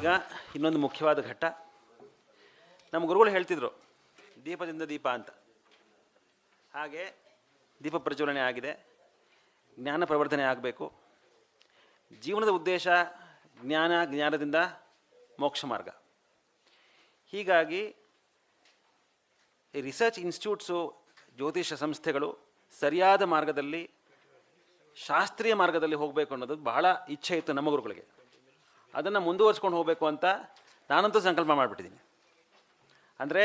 ಈಗ ಇನ್ನೊಂದು ಮುಖ್ಯವಾದ ಘಟ್ಟ. ನಮ್ಮ ಗುರುಗಳು ಹೇಳ್ತಿದ್ರು ದೀಪದಿಂದ ದೀಪ ಅಂತ. ಹಾಗೆ ದೀಪ ಪ್ರಜ್ವಲನೆ ಆಗಿದೆ, ಜ್ಞಾನ ಪ್ರವರ್ಧನೆ ಆಗಬೇಕು. ಜೀವನದ ಉದ್ದೇಶ ಜ್ಞಾನದಿಂದ ಮೋಕ್ಷ ಮಾರ್ಗ. ಹೀಗಾಗಿ ಈ ರಿಸರ್ಚ್ ಇನ್ಸ್ಟಿಟ್ಯೂಟ್ಸು, ಜ್ಯೋತಿಷ ಸಂಸ್ಥೆಗಳು ಸರಿಯಾದ ಮಾರ್ಗದಲ್ಲಿ, ಶಾಸ್ತ್ರೀಯ ಮಾರ್ಗದಲ್ಲಿ ಹೋಗಬೇಕು ಅನ್ನೋದು ಬಹಳ ಇಚ್ಛೆ ಇತ್ತು ನಮ್ಮ ಗುರುಗಳಿಗೆ. ಅದನ್ನು ಮುಂದುವರಿಸ್ಕೊಂಡು ಹೋಗಬೇಕು ಅಂತ ನಾನಂತೂ ಸಂಕಲ್ಪ ಮಾಡಿಬಿಟ್ಟಿದ್ದೀನಿ. ಅಂದರೆ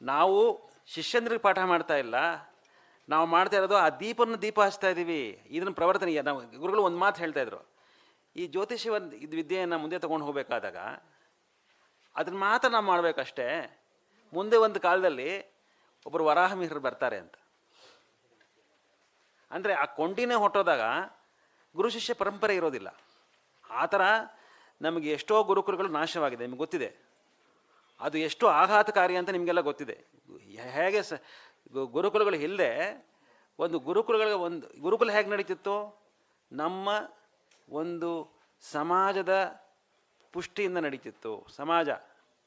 ನಾವು ಶಿಷ್ಯಂದ್ರಿಗೆ ಪಾಠ ಮಾಡ್ತಾ ಇಲ್ಲ, ನಾವು ಮಾಡ್ತಾ ಇರೋದು ಆ ದೀಪ ಹಚ್ತಾ ಇದ್ದೀವಿ. ಇದನ್ನು ಪ್ರವರ್ತನೆ, ನಾವು ಗುರುಗಳು ಒಂದು ಮಾತು ಹೇಳ್ತಾಯಿದ್ರು, ಈ ಜ್ಯೋತಿಷ ಇದು ವಿದ್ಯೆಯನ್ನು ಮುಂದೆ ತೊಗೊಂಡು ಹೋಗಬೇಕಾದಾಗ ಅದನ್ನು ಮಾತ್ರ ನಾವು ಮಾಡಬೇಕಷ್ಟೇ. ಮುಂದೆ ಒಂದು ಕಾಲದಲ್ಲಿ ಒಬ್ಬರು ವರಾಹ ಮಿಹಿರರು ಬರ್ತಾರೆ ಅಂತ. ಅಂದರೆ ಆ ಕೊಂಡಿನೇ ಹೊಟ್ಟೋದಾಗ ಗುರು ಶಿಷ್ಯ ಪರಂಪರೆ ಇರೋದಿಲ್ಲ. ಆ ಥರ ನಮಗೆ ಎಷ್ಟೋ ಗುರುಕುಲಗಳು ನಾಶವಾಗಿದೆ, ನಿಮ್ಗೆ ಗೊತ್ತಿದೆ. ಅದು ಎಷ್ಟು ಆಘಾತಕಾರಿ ಅಂತ ನಿಮಗೆಲ್ಲ ಗೊತ್ತಿದೆ. ಹೇಗೆ ಗುರುಕುಲಗಳು ಇಲ್ಲದೆ ಒಂದು ಗುರುಕುಲ ಹೇಗೆ ನಡೀತಿತ್ತು? ನಮ್ಮ ಒಂದು ಸಮಾಜದ ಪುಷ್ಟಿಯಿಂದ ನಡೀತಿತ್ತು.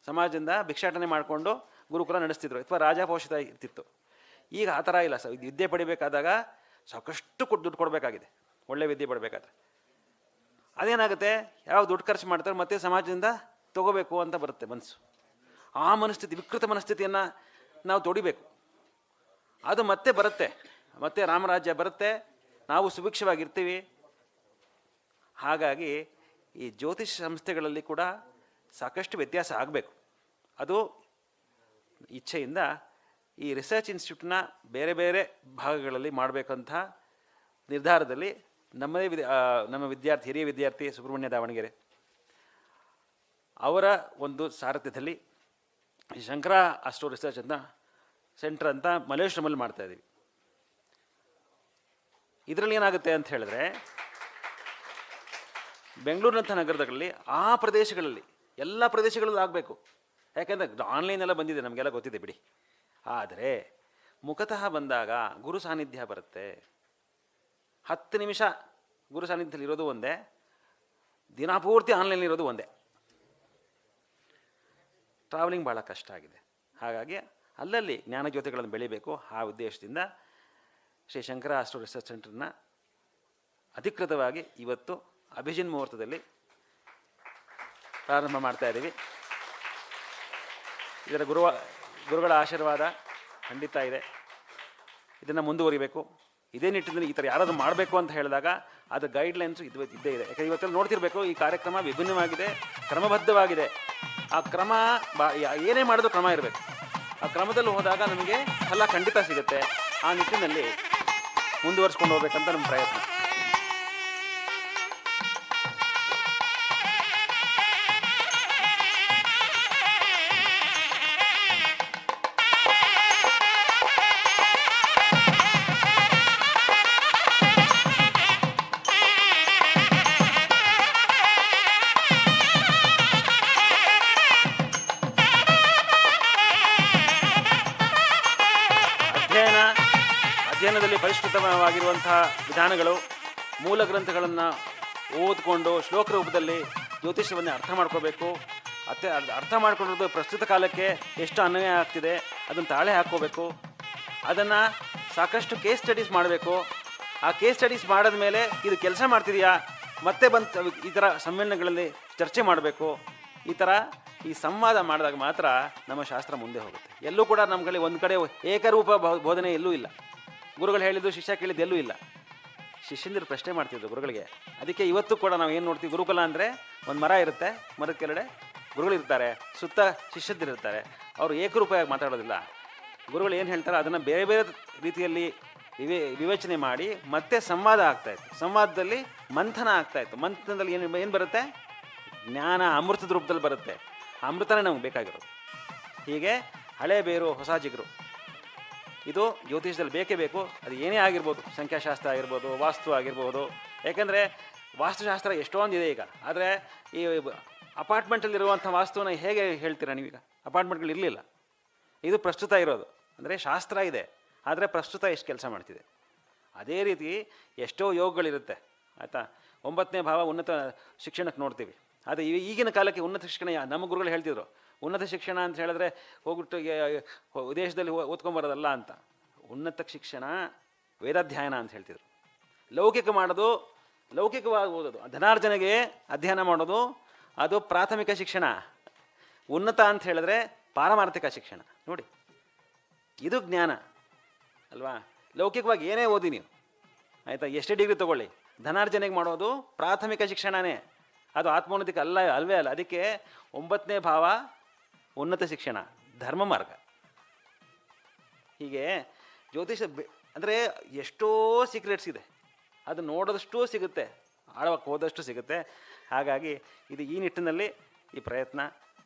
ಸಮಾಜದಿಂದ ಭಿಕ್ಷಾಟನೆ ಮಾಡಿಕೊಂಡು ಗುರುಕುಲ ನಡೆಸ್ತಿದ್ರು, ಅಥವಾ ರಾಜಪೋಷಿತ ಇರ್ತಿತ್ತು. ಈಗ ಆ ಥರ ಇಲ್ಲ. ವಿದ್ಯೆ ಪಡಿಬೇಕಾದಾಗ ಸಾಕಷ್ಟು ದುಡ್ಡು ಕೊಡಬೇಕಾಗಿದೆ, ಒಳ್ಳೆ ವಿದ್ಯೆ ಪಡಬೇಕಾದ್ರೆ. ಅದೇನಾಗುತ್ತೆ, ಯಾವ ದುಡ್ಡು ಖರ್ಚು ಮಾಡ್ತಾರೆ, ಮತ್ತೆ ಸಮಾಜದಿಂದ ತಗೋಬೇಕು ಅಂತ ಬರುತ್ತೆ ಮನಸ್ಸು. ಆ ಮನಸ್ಥಿತಿ, ವಿಕೃತ ಮನಸ್ಥಿತಿಯನ್ನು ನಾವು ತೊಡಿಬೇಕು. ಅದು ಮತ್ತೆ ಬರುತ್ತೆ, ಮತ್ತೆ ರಾಮರಾಜ್ಯ ಬರುತ್ತೆ, ನಾವು ಸುಭಿಕ್ಷವಾಗಿರ್ತೀವಿ. ಹಾಗಾಗಿ ಈ ಜ್ಯೋತಿಷ ಸಂಸ್ಥೆಗಳಲ್ಲಿ ಕೂಡ ಸಾಕಷ್ಟು ವ್ಯತ್ಯಾಸ ಆಗಬೇಕು. ಅದು ಇಚ್ಛೆಯಿಂದ ಈ ರಿಸರ್ಚ್ ಇನ್ಸ್ಟಿಟ್ಯೂಟ್ನ ಬೇರೆ ಬೇರೆ ಭಾಗಗಳಲ್ಲಿ ಮಾಡಬೇಕಂತ ನಿರ್ಧಾರದಲ್ಲಿ ನಮ್ಮ ಹಿರಿಯ ವಿದ್ಯಾರ್ಥಿ ಸುಬ್ರಹ್ಮಣ್ಯ ದಾವಣಗೆರೆ ಅವರ ಒಂದು ಸಾರಥ್ಯದಲ್ಲಿ ಶಂಕರ ಆಸ್ಟ್ರೋ ರಿಸರ್ಚ್ ಅಂತ ಸೆಂಟರ್ ಅಂತ ಮಲ್ಲೇಶ್ವರಮಲ್ಲಿ ಮಾಡ್ತಾಯಿದ್ದೀವಿ. ಇದರಲ್ಲಿ ಏನಾಗುತ್ತೆ ಅಂತ ಹೇಳಿದ್ರೆ, ಬೆಂಗಳೂರಿನಂಥ ನಗರದಲ್ಲಿ ಆ ಪ್ರದೇಶಗಳಲ್ಲಿ, ಎಲ್ಲ ಪ್ರದೇಶಗಳಲ್ಲೂ ಆಗಬೇಕು. ಯಾಕೆಂದರೆ ಆನ್ಲೈನ್ ಎಲ್ಲ ಬಂದಿದೆ, ನಮಗೆಲ್ಲ ಗೊತ್ತಿದೆ ಬಿಡಿ. ಆದರೆ ಮುಖತಃ ಬಂದಾಗ ಗುರು ಸಾನ್ನಿಧ್ಯ ಬರುತ್ತೆ. 10 ನಿಮಿಷ ಗುರು ಸಾನ್ನಿಧ್ಯದಲ್ಲಿ ಇರೋದು ಒಂದೇ, ದಿನಪೂರ್ತಿ ಆನ್ಲೈನ್ ಇರೋದು ಒಂದೇ. ಟ್ರಾವೆಲಿಂಗ್ ಭಾಳ ಕಷ್ಟ ಆಗಿದೆ. ಹಾಗಾಗಿ ಅಲ್ಲಲ್ಲಿ ಜ್ಞಾನಜ್ಯೋತಿಗಳನ್ನು ಬೆಳಿಬೇಕು. ಆ ಉದ್ದೇಶದಿಂದ ಶ್ರೀ ಶಂಕರ ಆಸ್ಟ್ರೋ ರಿಸರ್ಚ್ ಸೆಂಟರ್ನ ಅಧಿಕೃತವಾಗಿ ಇವತ್ತು ಅಭಿಜಿನ್ ಮುಹೂರ್ತದಲ್ಲಿ ಪ್ರಾರಂಭ ಮಾಡ್ತಾ ಇದ್ದೀವಿ. ಇದರ ಗುರುಗಳ ಆಶೀರ್ವಾದ ಖಂಡಿತ ಇದೆ. ಇದನ್ನು ಮುಂದುವರಿಬೇಕು. ಇದೇ ನಿಟ್ಟಿನಲ್ಲಿ ಈ ಥರ ಯಾರಾದರೂ ಮಾಡಬೇಕು ಅಂತ ಹೇಳಿದಾಗ ಅದು ಗೈಡ್ಲೈನ್ಸು ಇದ್ದೇ ಇದೆ. ಯಾಕಂದರೆ ಇವತ್ತೆಲ್ಲ ನೋಡ್ತಿರ್ಬೇಕು, ಈ ಕಾರ್ಯಕ್ರಮ ವಿಭಿನ್ನವಾಗಿದೆ, ಕ್ರಮಬದ್ಧವಾಗಿದೆ. ಆ ಕ್ರಮ ಏನೇ ಮಾಡೋದು ಕ್ರಮ ಇರಬೇಕು. ಆ ಕ್ರಮದಲ್ಲಿ ಹೋದಾಗ ನಮಗೆ ಫಲ ಖಂಡಿತ ಸಿಗುತ್ತೆ. ಆ ನಿಟ್ಟಿನಲ್ಲಿ ಮುಂದುವರಿಸ್ಕೊಂಡು ಹೋಗ್ಬೇಕಂತ ನಮ್ಮ ಪ್ರಯತ್ನ. ಅಧ್ಯಯನದಲ್ಲಿ ಪರಿಷ್ಕೃತವಾಗಿರುವಂತಹ ವಿಧಾನಗಳು, ಮೂಲ ಗ್ರಂಥಗಳನ್ನು ಓದ್ಕೊಂಡು ಶ್ಲೋಕ ರೂಪದಲ್ಲಿ ಜ್ಯೋತಿಷ್ಯವನ್ನು ಅರ್ಥ ಮಾಡ್ಕೋಬೇಕು. ಅರ್ಥ ಮಾಡ್ಕೊಂಡಿರೋದು ಪ್ರಸ್ತುತ ಕಾಲಕ್ಕೆ ಎಷ್ಟು ಅನ್ವಯ ಆಗ್ತಿದೆ ಅದನ್ನು ತಾಳೆ ಹಾಕ್ಕೋಬೇಕು. ಅದನ್ನು ಸಾಕಷ್ಟು ಕೇಸ್ ಸ್ಟಡೀಸ್ ಮಾಡಬೇಕು. ಆ ಕೇಸ್ ಸ್ಟಡೀಸ್ ಮಾಡಿದ ಮೇಲೆ ಇದು ಕೆಲಸ ಮಾಡ್ತಿದೆಯಾ, ಮತ್ತೆ ಬಂದು ಈ ಥರ ಸಮ್ಮೇಳನಗಳಲ್ಲಿ ಚರ್ಚೆ ಮಾಡಬೇಕು. ಈ ಸಂವಾದ ಮಾಡಿದಾಗ ಮಾತ್ರ ನಮ್ಮ ಶಾಸ್ತ್ರ ಮುಂದೆ ಹೋಗುತ್ತೆ. ಎಲ್ಲೂ ಕೂಡ ನಮ್ಮಲ್ಲಿ ಒಂದು ಕಡೆ ಏಕರೂಪ ಬೋಧನೆ ಎಲ್ಲೂ ಇಲ್ಲ. ಗುರುಗಳು ಹೇಳಿದ್ದು ಶಿಷ್ಯ ಕೇಳಿದ್ದು ಎಲ್ಲೂ ಇಲ್ಲ. ಶಿಷ್ಯಂದಿರು ಪ್ರಶ್ನೆ ಮಾಡ್ತಿದ್ರು ಗುರುಗಳಿಗೆ. ಅದಕ್ಕೆ ಇವತ್ತು ಕೂಡ ನಾವು ಏನು ನೋಡ್ತೀವಿ, ಗುರುಕುಲ ಅಂದರೆ ಒಂದು ಮರ ಇರುತ್ತೆ, ಮರದ ಕೆಳಗಡೆ ಗುರುಗಳಿರ್ತಾರೆ, ಸುತ್ತ ಶಿಷ್ಯಂದಿರಿರ್ತಾರೆ. ಅವರು ಏಕರೂಪವಾಗಿ ಮಾತಾಡೋದಿಲ್ಲ. ಗುರುಗಳು ಏನು ಹೇಳ್ತಾರೆ ಅದನ್ನು ಬೇರೆ ಬೇರೆ ರೀತಿಯಲ್ಲಿ ವಿವೇಚನೆ ಮಾಡಿ ಮತ್ತೆ ಸಂವಾದ ಆಗ್ತಾಯಿತ್ತು. ಸಂವಾದದಲ್ಲಿ ಮಂಥನ ಆಗ್ತಾಯಿತ್ತು. ಮಂಥನದಲ್ಲಿ ಏನು ಬರುತ್ತೆ, ಜ್ಞಾನ ಅಮೃತದ ರೂಪದಲ್ಲಿ ಬರುತ್ತೆ. ಆ ಅಮೃತನೇ ನಮ್ಗೆ ಬೇಕಾಗಿರೋದು. ಹೀಗೆ ಹಳೆ ಬೇರು ಹೊಸ ಜಿಗರು, ಇದು ಜ್ಯೋತಿಷದಲ್ಲಿ ಬೇಕೇ ಬೇಕು. ಅದು ಏನೇ ಆಗಿರ್ಬೋದು, ಸಂಖ್ಯಾಶಾಸ್ತ್ರ ಆಗಿರ್ಬೋದು, ವಾಸ್ತು ಆಗಿರ್ಬೋದು. ಯಾಕೆಂದರೆ ವಾಸ್ತುಶಾಸ್ತ್ರ ಎಷ್ಟೊಂದಿದೆ ಈಗ. ಆದರೆ ಈ ಅಪಾರ್ಟ್ಮೆಂಟಲ್ಲಿರುವಂಥ ವಾಸ್ತುನ ಹೇಗೆ ಹೇಳ್ತೀರಾ ನೀವೀಗ? ಅಪಾರ್ಟ್ಮೆಂಟ್ಗಳು ಇರಲಿಲ್ಲ. ಇದು ಪ್ರಸ್ತುತ ಇರೋದು. ಅಂದರೆ ಶಾಸ್ತ್ರ ಇದೆ, ಆದರೆ ಪ್ರಸ್ತುತ ಎಷ್ಟು ಕೆಲಸ ಮಾಡ್ತಿದೆ. ಅದೇ ರೀತಿ ಎಷ್ಟೋ ಯೋಗಗಳಿರುತ್ತೆ, ಆಯಿತಾ. 9ನೇ ಭಾವ ಉನ್ನತ ಶಿಕ್ಷಣಕ್ಕೆ ನೋಡ್ತೀವಿ. ಆದರೆ ಈಗಿನ ಕಾಲಕ್ಕೆ ಉನ್ನತ ಶಿಕ್ಷಣ ನಮ್ಮ ಗುರುಗಳು ಹೇಳ್ತಿದ್ರು, ಉನ್ನತ ಶಿಕ್ಷಣ ಅಂತ ಹೇಳಿದ್ರೆ ಹೋಗ್ಬಿಟ್ಟು ವಿದೇಶದಲ್ಲಿ ಓದ್ಕೊಂಬರೋದಲ್ಲ ಅಂತ. ಉನ್ನತ ಶಿಕ್ಷಣ ವೇದಾಧ್ಯಯನ ಅಂತ ಹೇಳ್ತಿದ್ರು. ಲೌಕಿಕ ಮಾಡೋದು, ಲೌಕಿಕವಾಗಿ ಓದೋದು, ಧನಾರ್ಜನೆಗೆ ಅಧ್ಯಯನ ಮಾಡೋದು ಅದು ಪ್ರಾಥಮಿಕ ಶಿಕ್ಷಣ. ಉನ್ನತ ಅಂತ ಹೇಳಿದ್ರೆ ಪಾರಮಾರ್ಥಿಕ ಶಿಕ್ಷಣ. ನೋಡಿ, ಇದು ಜ್ಞಾನ ಅಲ್ವಾ? ಲೌಕಿಕವಾಗಿ ಏನೇ ಓದಿ ನೀವು, ಆಯಿತಾ, ಎಷ್ಟೇ ಡಿಗ್ರಿ ತೊಗೊಳ್ಳಿ, ಧನಾರ್ಜನೆಗೆ ಮಾಡೋದು ಪ್ರಾಥಮಿಕ ಶಿಕ್ಷಣನೇ. ಅದು ಆತ್ಮೋನ್ನತಿಕ ಅಲ್ವೇ ಅಲ್ಲ. ಅದಕ್ಕೆ 9ನೇ ಭಾವ ಉನ್ನತ ಶಿಕ್ಷಣ, ಧರ್ಮ ಮಾರ್ಗ. ಹೀಗೆ ಜ್ಯೋತಿಷ ಅಂದರೆ ಎಷ್ಟೋ ಸೀಕ್ರೆಟ್ಸ್ ಇದೆ, ಅದು ನೋಡೋದಷ್ಟು ಸಿಗುತ್ತೆ, ಆಳವಾಗಿ ಹೋದಷ್ಟು ಸಿಗುತ್ತೆ. ಹಾಗಾಗಿ ಇದು ಈ ನಿಟ್ಟಿನಲ್ಲಿ ಈ ಪ್ರಯತ್ನ.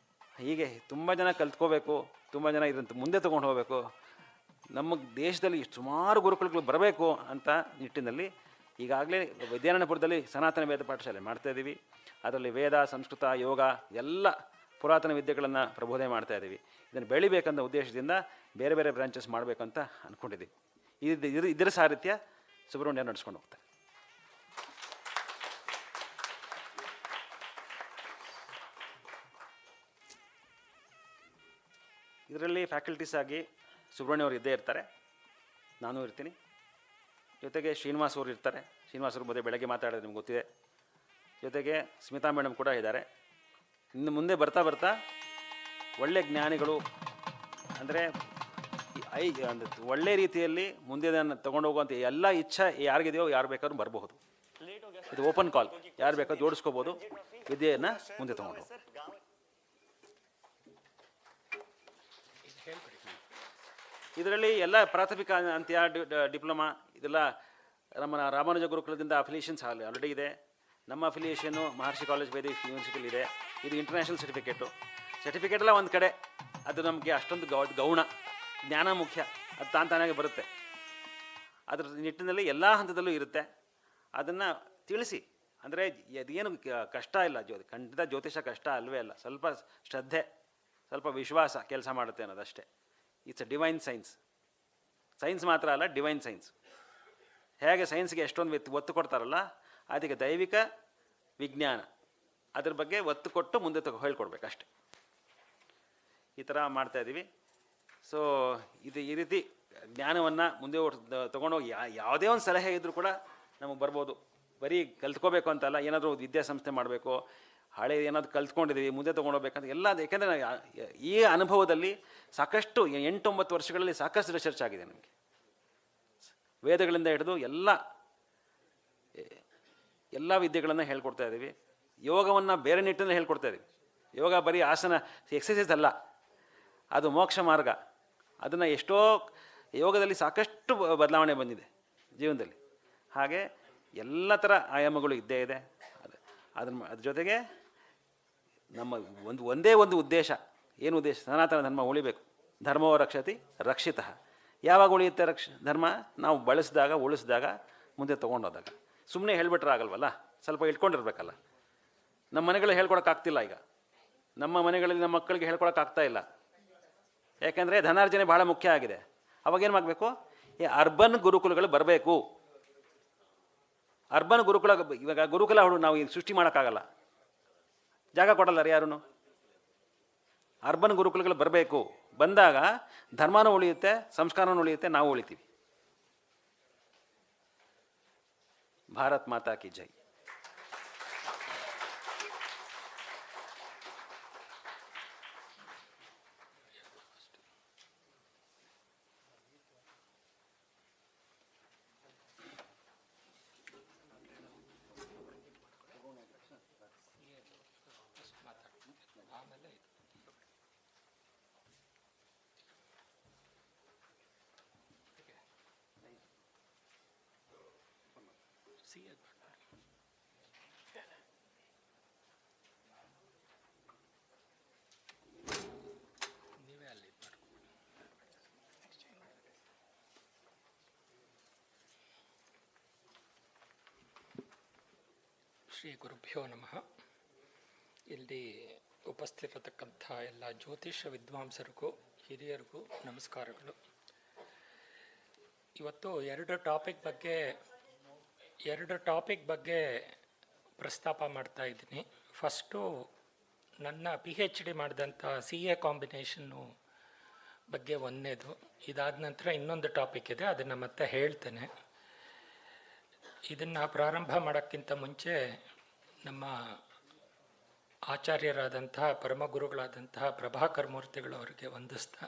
ಹೀಗೆ ತುಂಬ ಜನ ಕಲ್ತ್ಕೋಬೇಕು, ತುಂಬ ಜನ ಇದನ್ನು ಮುಂದೆ ತೊಗೊಂಡು ಹೋಗಬೇಕು. ನಮ್ಮ ದೇಶದಲ್ಲಿ ಸುಮಾರು ಗುರುಕುಲಗಳು ಬರಬೇಕು ಅಂತ ನಿಟ್ಟಿನಲ್ಲಿ ಈಗಾಗಲೇ ವಿದ್ಯಾರಣ್ಯಪುರದಲ್ಲಿ ಸನಾತನ ವೇದ ಪಾಠಶಾಲೆ ಮಾಡ್ತಾಯಿದ್ದೀವಿ. ಅದರಲ್ಲಿ ವೇದ, ಸಂಸ್ಕೃತ, ಯೋಗ ಎಲ್ಲ ಪುರಾತನ ವಿದ್ಯೆಗಳನ್ನು ಪ್ರಬೋಧನೆ ಮಾಡ್ತಾಯಿದ್ದೀವಿ. ಇದನ್ನು ಬೆಳಿಬೇಕಂತ ಉದ್ದೇಶದಿಂದ ಬೇರೆ ಬೇರೆ ಬ್ರಾಂಚಸ್ ಮಾಡಬೇಕಂತ ಅಂದ್ಕೊಂಡಿದ್ದೀವಿ. ಇದರ ಸಾರಥ್ಯ ಸುಬ್ರಹ್ಮಣ್ಯ ನಡೆಸ್ಕೊಂಡು ಹೋಗ್ತಾರೆ. ಇದರಲ್ಲಿ ಫ್ಯಾಕಲ್ಟೀಸ್ ಆಗಿ ಸುಬ್ರಹ್ಮಣ್ಯ ಅವರು ಇದ್ದೇ ಇರ್ತಾರೆ, ನಾನು ಇರ್ತೀನಿ, ಜೊತೆಗೆ ಶ್ರೀನಿವಾಸ್ ಅವರು ಇರ್ತಾರೆ. ಶ್ರೀನಿವಾಸ್ ಅವ್ರ ಬಗ್ಗೆ ಬೆಳಗ್ಗೆ ಮಾತಾಡೋದು ನಿಮ್ಗೆ ಗೊತ್ತಿದೆ. ಜೊತೆಗೆ ಸ್ಮಿತಾ ಮೇಡಮ್ ಕೂಡ ಇದ್ದಾರೆ. ಇನ್ನು ಮುಂದೆ ಬರ್ತಾ ಬರ್ತಾ ಒಳ್ಳೆ ಜ್ಞಾನಿಗಳು ಅಂದರೆ ಒಳ್ಳೆ ರೀತಿಯಲ್ಲಿ ಮುಂದೆ ತೊಗೊಂಡು ಹೋಗುವಂಥ ಎಲ್ಲ ಇಚ್ಛೆ ಯಾರಿಗಿದೆಯೋ ಯಾರು ಬೇಕಾದ್ರೂ ಬರಬಹುದು. ಇದು ಓಪನ್ ಕಾಲ್, ಯಾರು ಬೇಕಾದ್ರೂ ಜೋಡಿಸ್ಕೋಬೋದು, ವಿದ್ಯೆಯನ್ನು ಮುಂದೆ ತೊಗೊಂಡು. ಇದರಲ್ಲಿ ಎಲ್ಲ ಪ್ರಾಥಮಿಕ ಅಂತ್ಯ ಡಿಪ್ಲೊಮಾ ಇದೆಲ್ಲ ನಮ್ಮ ರಾಮಾನುಜ ಗುರುಕುಲದಿಂದ ಅಫಿಲಿಯೇಷನ್ಸ್ ಆಲ್ರೆಡಿ ಇದೆ. ನಮ್ಮ ಅಫಿಲಿಯೇಷನ್ನು ಮಹರ್ಷಿ ಕಾಲೇಜ್ ವೈದಿಕ ಯೂನಿವರ್ಸಿಟಿಲಿ ಇದೆ. ಇದು ಇಂಟರ್ನ್ಯಾಷನಲ್ ಸರ್ಟಿಫಿಕೇಟ್ ಎಲ್ಲ ಒಂದು ಕಡೆ, ಅದು ನಮಗೆ ಅಷ್ಟೊಂದು ಗೌಣ, ಜ್ಞಾನ ಮುಖ್ಯ, ಅದು ತಾನಾಗೆ ಬರುತ್ತೆ. ಅದರ ನಿಟ್ಟಿನಲ್ಲಿ ಎಲ್ಲ ಹಂತದಲ್ಲೂ ಇರುತ್ತೆ. ಅದನ್ನು ತಿಳಿಸಿ, ಅಂದರೆ ಅದೇನು ಕಷ್ಟ ಇಲ್ಲ, ಖಂಡಿತ ಜ್ಯೋತಿಷ ಕಷ್ಟ ಅಲ್ವೇ ಅಲ್ಲ. ಸ್ವಲ್ಪ ಶ್ರದ್ಧೆ, ಸ್ವಲ್ಪ ವಿಶ್ವಾಸ ಕೆಲಸ ಮಾಡುತ್ತೆ ಅನ್ನೋದಷ್ಟೇ. It's a divine science. Science ಮಾತ್ರ ಅಲ್ಲ, ಡಿವೈನ್ ಸೈನ್ಸ್. ಹೇಗೆ ಸೈನ್ಸ್ಗೆ ಎಷ್ಟೊಂದು ಒತ್ತು ಕೊಡ್ತಾರಲ್ಲ, ಅದಕ್ಕೆ ದೈವಿಕ ವಿಜ್ಞಾನ, ಅದ್ರ ಬಗ್ಗೆ ಒತ್ತು ಕೊಟ್ಟು ಮುಂದೆ ಹೇಳ್ಕೊಡ್ಬೇಕು ಅಷ್ಟೆ. ಈ ಥರ ಮಾಡ್ತಾಯಿದ್ದೀವಿ. ಸೊ ಇದು ಈ ರೀತಿ ಜ್ಞಾನವನ್ನು ಮುಂದೆ ತೊಗೊಂಡೋಗಿ ಯಾವುದೇ ಒಂದು ಸಲಹೆ ಇದ್ದರೂ ಕೂಡ ನಮಗೆ ಬರ್ಬೋದು. ಬರೀ ಕಲ್ತ್ಕೋಬೇಕು ಅಂತಲ್ಲ, ಏನಾದರೂ ವಿದ್ಯಾಸಂಸ್ಥೆ ಮಾಡಬೇಕು, ಹಳೆ ಏನಾದರೂ ಕಲ್ತ್ಕೊಂಡಿದ್ದೀವಿ ಮುಂದೆ ತೊಗೊಂಡೋಗ್ಬೇಕಂತ ಎಲ್ಲ. ಯಾಕೆಂದರೆ ಈ ಅನುಭವದಲ್ಲಿ ಸಾಕಷ್ಟು 8-9 ವರ್ಷಗಳಲ್ಲಿ ಸಾಕಷ್ಟು ರಿಸರ್ಚ್ ಆಗಿದೆ ನಮಗೆ. ವೇದಗಳಿಂದ ಹಿಡಿದು ಎಲ್ಲ ವಿದ್ಯೆಗಳನ್ನು ಹೇಳ್ಕೊಡ್ತಾ ಇದ್ದೀವಿ. ಯೋಗವನ್ನು ಬೇರೆ ನಿಟ್ಟಿನಲ್ಲಿ ಹೇಳ್ಕೊಡ್ತಾ ಇದ್ದೀವಿ. ಯೋಗ ಬರೀ ಆಸನ ಎಕ್ಸಸೈಸ್ ಅಲ್ಲ, ಅದು ಮೋಕ್ಷ ಮಾರ್ಗ. ಅದನ್ನು ಎಷ್ಟೋ ಯೋಗದಲ್ಲಿ ಸಾಕಷ್ಟು ಬದಲಾವಣೆ ಬಂದಿದೆ ಜೀವನದಲ್ಲಿ. ಹಾಗೆ ಎಲ್ಲ ಥರ ಆಯಾಮಗಳು ಇದ್ದೇ ಇದೆ. ಅದ್ರ ಜೊತೆಗೆ ನಮ್ಮ ಒಂದೇ ಒಂದು ಉದ್ದೇಶ. ಏನು ಉದ್ದೇಶ? ಸನಾತನ ಧರ್ಮ ಉಳಿಬೇಕು. ಧರ್ಮೋ ರಕ್ಷತಿ ರಕ್ಷಿತಃ. ಯಾವಾಗ ಉಳಿಯುತ್ತೆ ಧರ್ಮ? ನಾವು ಬಳಸಿದಾಗ, ಉಳಿಸಿದಾಗ, ಮುಂದೆ ತೊಗೊಂಡೋದಾಗ. ಸುಮ್ಮನೆ ಹೇಳ್ಬಿಟ್ರೆ ಆಗಲ್ವಲ್ಲ, ಸ್ವಲ್ಪ ಇಟ್ಕೊಂಡಿರ್ಬೇಕಲ್ಲ. ನಮ್ಮ ಮನೆಗಳಲ್ಲಿ ಹೇಳ್ಕೊಳಕ್ಕಾಗ್ತಿಲ್ಲ ಈಗ. ನಮ್ಮ ಮನೆಗಳಲ್ಲಿ ನಮ್ಮ ಮಕ್ಕಳಿಗೆ ಹೇಳ್ಕೊಳಕ್ಕಾಗ್ತಾ ಇಲ್ಲ. ಯಾಕೆಂದರೆ ಧನಾರ್ಜನೆ ಭಾಳ ಮುಖ್ಯ ಆಗಿದೆ. ಅವಾಗೇನು ಮಾಡಬೇಕು? ಈ ಅರ್ಬನ್ ಗುರುಕುಲಗಳು ಬರಬೇಕು. ಅರ್ಬನ್ ಗುರುಕುಲ, ಇವಾಗ ಗುರುಕುಲ ನಾವು ಸೃಷ್ಟಿ ಮಾಡೋಕ್ಕಾಗಲ್ಲ, ಜಾಗ ಕೊಡಲ್ಲ ಯಾರೂ. ಅರ್ಬನ್ ಗುರುಕುಲಗಳು ಬರಬೇಕು. ಬಂದಾಗ ಧರ್ಮನೂ ಉಳಿಯುತ್ತೆ, ಸಂಸ್ಕಾರನೂ ಉಳಿಯುತ್ತೆ, ನಾವು ಉಳಿತೀವಿ. ಭಾರತ್ ಮಾತಾ ಕಿ ಜೈ. ಶ್ರೀ ಗುರುಭ್ಯೋ ನಮಃ. ಇಲ್ಲಿ ಉಪಸ್ಥಿತರತಕ್ಕಂಥ ಎಲ್ಲ ಜ್ಯೋತಿಷ್ಯ ವಿದ್ವಾಂಸರಿಗೂ ಹಿರಿಯರಿಗೂ ನಮಸ್ಕಾರಗಳು. ಇವತ್ತು ಎರಡು ಟಾಪಿಕ್ ಬಗ್ಗೆ ಪ್ರಸ್ತಾಪ ಮಾಡ್ತಾ ಇದ್ದೀನಿ. ಫಸ್ಟು ನನ್ನ PhD ಮಾಡಿದಂಥ CA ಕಾಂಬಿನೇಷನ್ನು ಬಗ್ಗೆ ಒಂದನೇದು. ಇದಾದ ನಂತರ ಇನ್ನೊಂದು ಟಾಪಿಕ್ ಇದೆ, ಅದನ್ನು ಮತ್ತೆ ಹೇಳ್ತೇನೆ. ಇದನ್ನು ಪ್ರಾರಂಭ ಮಾಡೋಕ್ಕಿಂತ ಮುಂಚೆ ನಮ್ಮ ಆಚಾರ್ಯರಾದಂತಹ ಪರಮಗುರುಗಳಾದಂತಹ ಪ್ರಭಾಕರ್ ಮೂರ್ತಿಗಳವರಿಗೆ ವಂದಿಸ್ತಾ,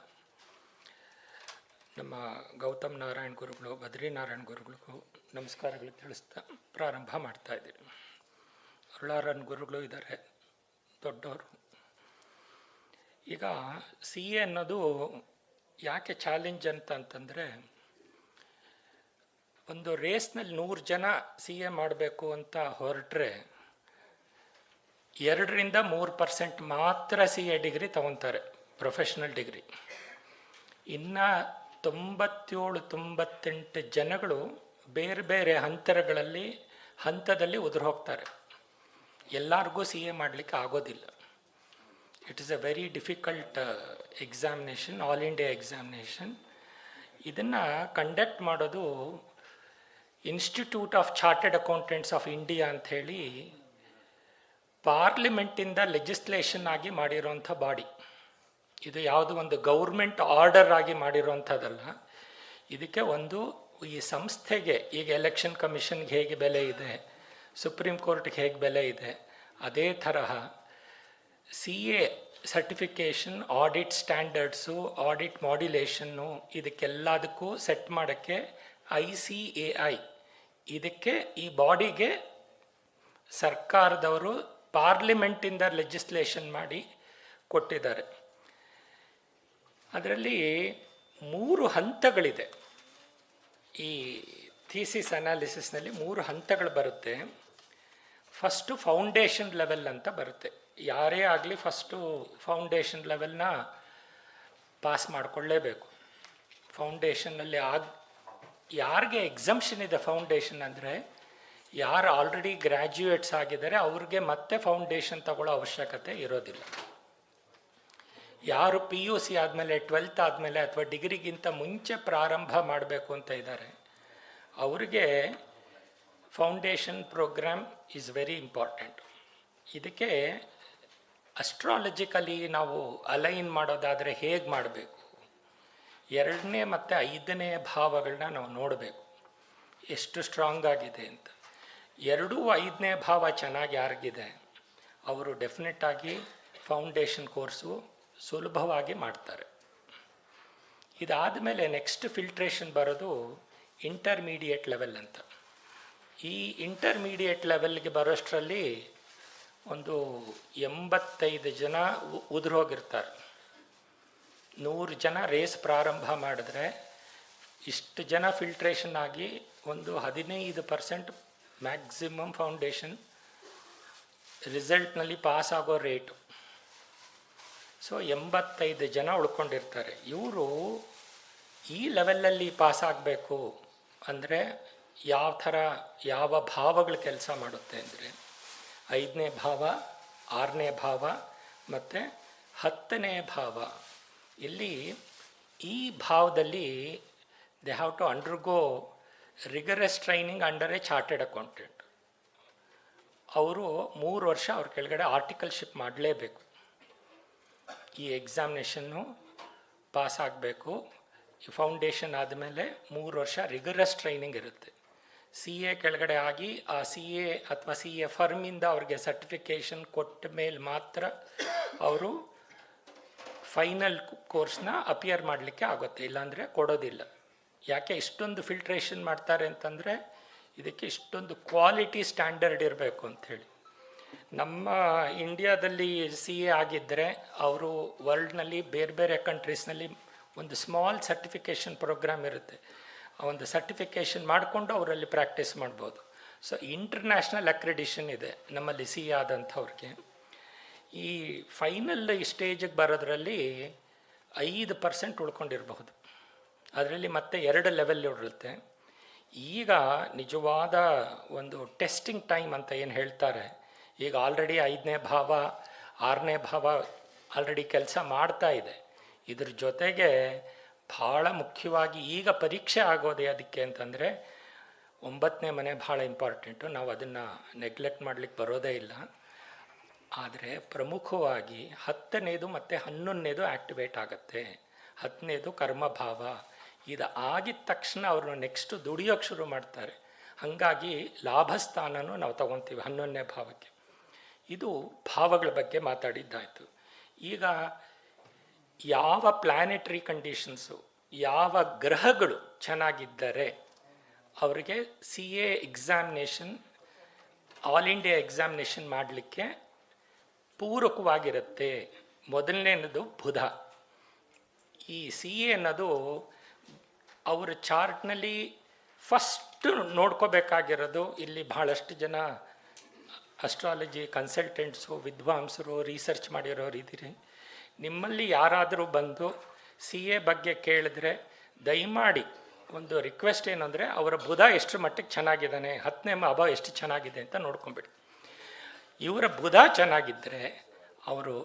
ನಮ್ಮ ಗೌತಮ್ ನಾರಾಯಣ್ ಗುರುಗಳು, ಬದ್ರಿನಾರಾಯಣ್ ಗುರುಗಳಿಗೂ ನಮಸ್ಕಾರಗಳು ತಿಳಿಸ್ತಾ ಪ್ರಾರಂಭ ಮಾಡ್ತಾಯಿದ್ದೀವಿ. ಅರುಳಾರನ್ ಗುರುಗಳು ಇದ್ದಾರೆ, ದೊಡ್ಡವರು. ಈಗ CA ಅನ್ನೋದು ಯಾಕೆ ಚಾಲೆಂಜ್ ಅಂತಂದರೆ, ಒಂದು ರೇಸ್ನಲ್ಲಿ 100 ಜನ CA ಮಾಡಬೇಕು ಅಂತ ಹೊರಟ್ರೆ 2-3% ಮಾತ್ರ CA ಡಿಗ್ರಿ ತಗೊತಾರೆ, ಪ್ರೊಫೆಷ್ನಲ್ ಡಿಗ್ರಿ. ಇನ್ನು 97-98 ಜನಗಳು ಬೇರೆ ಬೇರೆ ಹಂತದಲ್ಲಿ ಉದುರು ಹೋಗ್ತಾರೆ. ಎಲ್ಲರಿಗೂ CA ಮಾಡಲಿಕ್ಕೆ ಆಗೋದಿಲ್ಲ. It is a very difficult examination, all India examination. ಇದನ್ನು ಕಂಡಕ್ಟ್ ಮಾಡೋದು institute of chartered accountants of India ಅಂಥೇಳಿ ಪಾರ್ಲಿಮೆಂಟಿಂದ ಲೆಜಿಸ್ಲೇಷನ್ ಆಗಿ ಮಾಡಿರೋಂಥ ಬಾಡಿ. ಇದು ಯಾವುದೋ ಒಂದು ಗೌರ್ಮೆಂಟ್ ಆರ್ಡರ್ ಆಗಿ ಮಾಡಿರೋಂಥದ್ದಲ್ಲ. ಇದಕ್ಕೆ ಈ ಸಂಸ್ಥೆಗೆ, ಈಗ ಎಲೆಕ್ಷನ್ ಕಮಿಷನ್ಗೆ ಹೇಗೆ ಬೆಲೆ ಇದೆ, ಸುಪ್ರೀಂ ಕೋರ್ಟ್ಗೆ ಹೇಗೆ ಬೆಲೆ ಇದೆ, ಅದೇ ತರಹ CA certification, audit standards, audit modulation, ಇದಕ್ಕೆಲ್ಲದಕ್ಕೂ ಸೆಟ್ ಮಾಡೋಕ್ಕೆ ICAI, ಇದಕ್ಕೆ ಈ ಬಾಡಿಗೆ ಸರ್ಕಾರದವರು ಪಾರ್ಲಿಮೆಂಟಿಂದ ಲೆಜಿಸ್ಲೇಷನ್ ಮಾಡಿ ಕೊಟ್ಟಿದ್ದಾರೆ. ಅದರಲ್ಲಿ 3 ಹಂತಗಳಿದೆ. ಈ ಥೀಸಿಸ್ ಅನಾಲಿಸಿಸ್ನಲ್ಲಿ 3 ಹಂತಗಳು ಬರುತ್ತೆ. ಫಸ್ಟು ಫೌಂಡೇಶನ್ ಲೆವೆಲ್ ಅಂತ ಬರುತ್ತೆ. ಯಾರೇ ಆಗಲಿ ಫಸ್ಟು ಫೌಂಡೇಶನ್ ಲೆವೆಲ್ನ ಪಾಸ್ ಮಾಡಿಕೊಳ್ಳೇಬೇಕು. ಫೌಂಡೇಶನ್ನಲ್ಲಿ ಯಾರಿಗೆ ಎಕ್ಸಂಪ್ಷನ್ ಇದೆ ಫೌಂಡೇಶನ್ ಅಂದರೆ, ಯಾರು ಆಲ್ರೆಡಿ ಗ್ರ್ಯಾಜುಯೇಟ್ಸ್ ಆಗಿದ್ದಾರೆ ಅವ್ರಿಗೆ ಮತ್ತೆ ಫೌಂಡೇಶನ್ ತಗೊಳ್ಳೋ ಅವಶ್ಯಕತೆ ಇರೋದಿಲ್ಲ. ಯಾರು PUC ಆದಮೇಲೆ, 12th ಆದಮೇಲೆ ಅಥವಾ ಡಿಗ್ರಿಗಿಂತ ಮುಂಚೆ ಪ್ರಾರಂಭ ಮಾಡಬೇಕು ಅಂತ ಇದ್ದಾರೆ, ಅವ್ರಿಗೆ foundation programme is very important. ಇದಕ್ಕೆ ಅಸ್ಟ್ರಾಲಜಿಕಲಿ ನಾವು ಅಲೈನ್ ಮಾಡೋದಾದರೆ ಹೇಗೆ ಮಾಡಬೇಕು, 2ನೇ ಮತ್ತು 5ನೇ ಭಾವಗಳನ್ನ ನಾವು ನೋಡಬೇಕು, ಎಷ್ಟು ಸ್ಟ್ರಾಂಗ್ ಆಗಿದೆ ಅಂತ. 2, 5ನೇ ಭಾವ ಚೆನ್ನಾಗಿ ಯಾರಿಗಿದೆ ಅವರು ಡೆಫಿನೆಟ್ಟಾಗಿ ಫೌಂಡೇಶನ್ ಕೋರ್ಸು ಸುಲಭವಾಗಿ ಮಾಡ್ತಾರೆ. ಇದಾದ ಮೇಲೆ ನೆಕ್ಸ್ಟ್ ಫಿಲ್ಟ್ರೇಷನ್ ಬರೋದು ಇಂಟರ್ಮೀಡಿಯೇಟ್ ಲೆವೆಲ್ ಅಂತ. ಈ ಇಂಟರ್ಮೀಡಿಯೇಟ್ ಲೆವೆಲ್ಗೆ ಬರೋಷ್ಟರಲ್ಲಿ ಒಂದು 85 ಜನ ಉದುರು ಹೋಗಿರ್ತಾರೆ. 100 ಜನ ರೇಸ್ ಪ್ರಾರಂಭ ಮಾಡಿದ್ರೆ ಇಷ್ಟು ಜನ ಫಿಲ್ಟ್ರೇಷನ್ ಆಗಿ ಒಂದು 15% ಮ್ಯಾಕ್ಸಿಮಮ್ ಫೌಂಡೇಶನ್ ರಿಸಲ್ಟ್ನಲ್ಲಿ ಪಾಸ್ ಆಗೋ ರೇಟು. ಸೊ 85 ಜನ ಉಳ್ಕೊಂಡಿರ್ತಾರೆ. ಇವರು ಈ ಲೆವೆಲಲ್ಲಿ ಪಾಸ್ ಆಗಬೇಕು ಅಂದರೆ ಯಾವ ಭಾವಗಳು ಕೆಲಸ ಮಾಡುತ್ತೆ ಅಂದರೆ, 5ನೇ ಭಾವ, 6ನೇ ಭಾವ ಮತ್ತು 10ನೇ ಭಾವ. ಇಲ್ಲಿ ಈ ಭಾವದಲ್ಲಿ they have to undergo rigorous training under a chartered accountant. ಅವರು 3 ವರ್ಷ ಅವ್ರ ಕೆಳಗಡೆ ಆರ್ಟಿಕಲ್ಶಿಪ್ ಮಾಡಲೇಬೇಕು. ಈ ಎಕ್ಸಾಮಿನೇಷನ್ನು ಪಾಸ್ ಆಗಬೇಕು. ಈ ಫೌಂಡೇಶನ್ ಆದಮೇಲೆ 3 ವರ್ಷ ರಿಗರಸ್ ಟ್ರೈನಿಂಗ್ ಇರುತ್ತೆ. CA ಕೆಳಗಡೆ ಆಗಿ ಆ CA ಅಥವಾ CA ಫರ್ಮಿಂದ ಅವ್ರಿಗೆ ಸರ್ಟಿಫಿಕೇಷನ್ ಕೊಟ್ಟ ಮೇಲೆ ಮಾತ್ರ ಅವರು ಫೈನಲ್ ಕೋರ್ಸ್ನ ಅಪಿಯರ್ ಮಾಡಲಿಕ್ಕೆ ಆಗುತ್ತೆ, ಇಲ್ಲಾಂದರೆ ಕೊಡೋದಿಲ್ಲ. ಯಾಕೆ ಇಷ್ಟೊಂದು ಫಿಲ್ಟ್ರೇಷನ್ ಮಾಡ್ತಾರೆ ಅಂತಂದರೆ, ಇದಕ್ಕೆ ಇಷ್ಟೊಂದು ಕ್ವಾಲಿಟಿ ಸ್ಟ್ಯಾಂಡರ್ಡ್ ಇರಬೇಕು ಅಂಥೇಳಿ. ನಮ್ಮ ಇಂಡಿಯಾದಲ್ಲಿ CA ಆಗಿದ್ದರೆ ಅವರು ವರ್ಲ್ಡ್ನಲ್ಲಿ ಬೇರೆ ಬೇರೆ ಕಂಟ್ರೀಸ್ನಲ್ಲಿ ಒಂದು ಸ್ಮಾಲ್ ಸರ್ಟಿಫಿಕೇಷನ್ ಪ್ರೋಗ್ರಾಮ್ ಇರುತ್ತೆ. ಆ ಒಂದು ಸರ್ಟಿಫಿಕೇಷನ್ ಮಾಡಿಕೊಂಡು ಅವರಲ್ಲಿ ಪ್ರಾಕ್ಟೀಸ್ ಮಾಡ್ಬೋದು. ಸೊ ಇಂಟರ್ನ್ಯಾಷನಲ್ ಅಕ್ರೆಡಿಷನ್ ಇದೆ ನಮ್ಮಲ್ಲಿ CA ಆದಂಥವ್ರಿಗೆ. ಈ ಫೈನಲ್ ಸ್ಟೇಜಿಗೆ ಬರೋದ್ರಲ್ಲಿ 5% ಉಳ್ಕೊಂಡಿರಬಹುದು. ಅದರಲ್ಲಿ ಮತ್ತೆ 2 ಲೆವೆಲ್ ಇರುತ್ತೆ. ಈಗ ನಿಜವಾದ ಒಂದು ಟೆಸ್ಟಿಂಗ್ ಟೈಮ್ ಅಂತ ಏನು ಹೇಳ್ತಾರೆ, ಈಗ ಆಲ್ರೆಡಿ 5ನೇ ಭಾವ 6ನೇ ಭಾವ ಆಲ್ರೆಡಿ ಕೆಲಸ ಮಾಡ್ತಾ ಇದೆ. ಇದ್ರ ಜೊತೆಗೆ ಭಾಳ ಮುಖ್ಯವಾಗಿ ಈಗ ಪರೀಕ್ಷೆ ಆಗೋದೇ ಅದಕ್ಕೆ ಅಂತಂದರೆ 9ನೇ ಮನೆ ಭಾಳ ಇಂಪಾರ್ಟೆಂಟು. ನಾವು ಅದನ್ನು ನೆಗ್ಲೆಕ್ಟ್ ಮಾಡಲಿಕ್ಕೆ ಬರೋದೇ ಇಲ್ಲ. ಆದರೆ ಪ್ರಮುಖವಾಗಿ 10ನೇದು ಮತ್ತು 11ನೇದು ಆ್ಯಕ್ಟಿವೇಟ್ ಆಗುತ್ತೆ. 10ನೇದು ಕರ್ಮಭಾವ. ಇದು ಆಗಿದ ತಕ್ಷಣ ಅವರು ನೆಕ್ಸ್ಟ್ ದುಡಿಯೋಕ್ಕೆ ಶುರು ಮಾಡ್ತಾರೆ. ಹಾಗಾಗಿ ಲಾಭಸ್ಥಾನನೂ ನಾವು ತಗೊತೀವಿ 11ನೇ ಭಾವಕ್ಕೆ. ಇದು ಭಾವಗಳ ಬಗ್ಗೆ ಮಾತಾಡಿದ್ದಾಯಿತು. ಈಗ ಯಾವ ಪ್ಲ್ಯಾನೆಟರಿ ಕಂಡೀಷನ್ಸು, ಯಾವ ಗ್ರಹಗಳು ಚೆನ್ನಾಗಿದ್ದರೆ ಅವರಿಗೆ CA examination, all India examination ಮಾಡಲಿಕ್ಕೆ ಪೂರಕವಾಗಿರುತ್ತೆ. ಮೊದಲನೇದು ಬುಧ. ಈ CA ಅನ್ನೋದು ಅವರ ಚಾರ್ಟ್ನಲ್ಲಿ ಫಸ್ಟ್ ನೋಡ್ಕೋಬೇಕಾಗಿರೋದು. ಇಲ್ಲಿ ಬಹಳಷ್ಟು ಜನ ಅಸ್ಟ್ರಾಲಜಿ ಕನ್ಸಲ್ಟೆಂಟ್ಸು, ವಿದ್ವಾಂಸರು, ರಿಸರ್ಚ್ ಮಾಡಿರೋರು ಇದ್ದೀರಿ. ನಿಮ್ಮಲ್ಲಿ ಯಾರಾದರೂ ಬಂದು CA ಬಗ್ಗೆ ಕೇಳಿದ್ರೆ ದಯಮಾಡಿ ಒಂದು ರಿಕ್ವೆಸ್ಟ್ ಏನಂದರೆ ಅವರ ಬುಧ ಎಷ್ಟು ಮಟ್ಟಿಗೆ ಚೆನ್ನಾಗಿದ್ದಾನೆ, 10ನೇ ಭಾವ ಎಷ್ಟು ಚೆನ್ನಾಗಿದೆ ಅಂತ ನೋಡ್ಕೊಂಬಿಡಿ. ಇವರ ಬುಧ ಚೆನ್ನಾಗಿದ್ದರೆ ಅವರು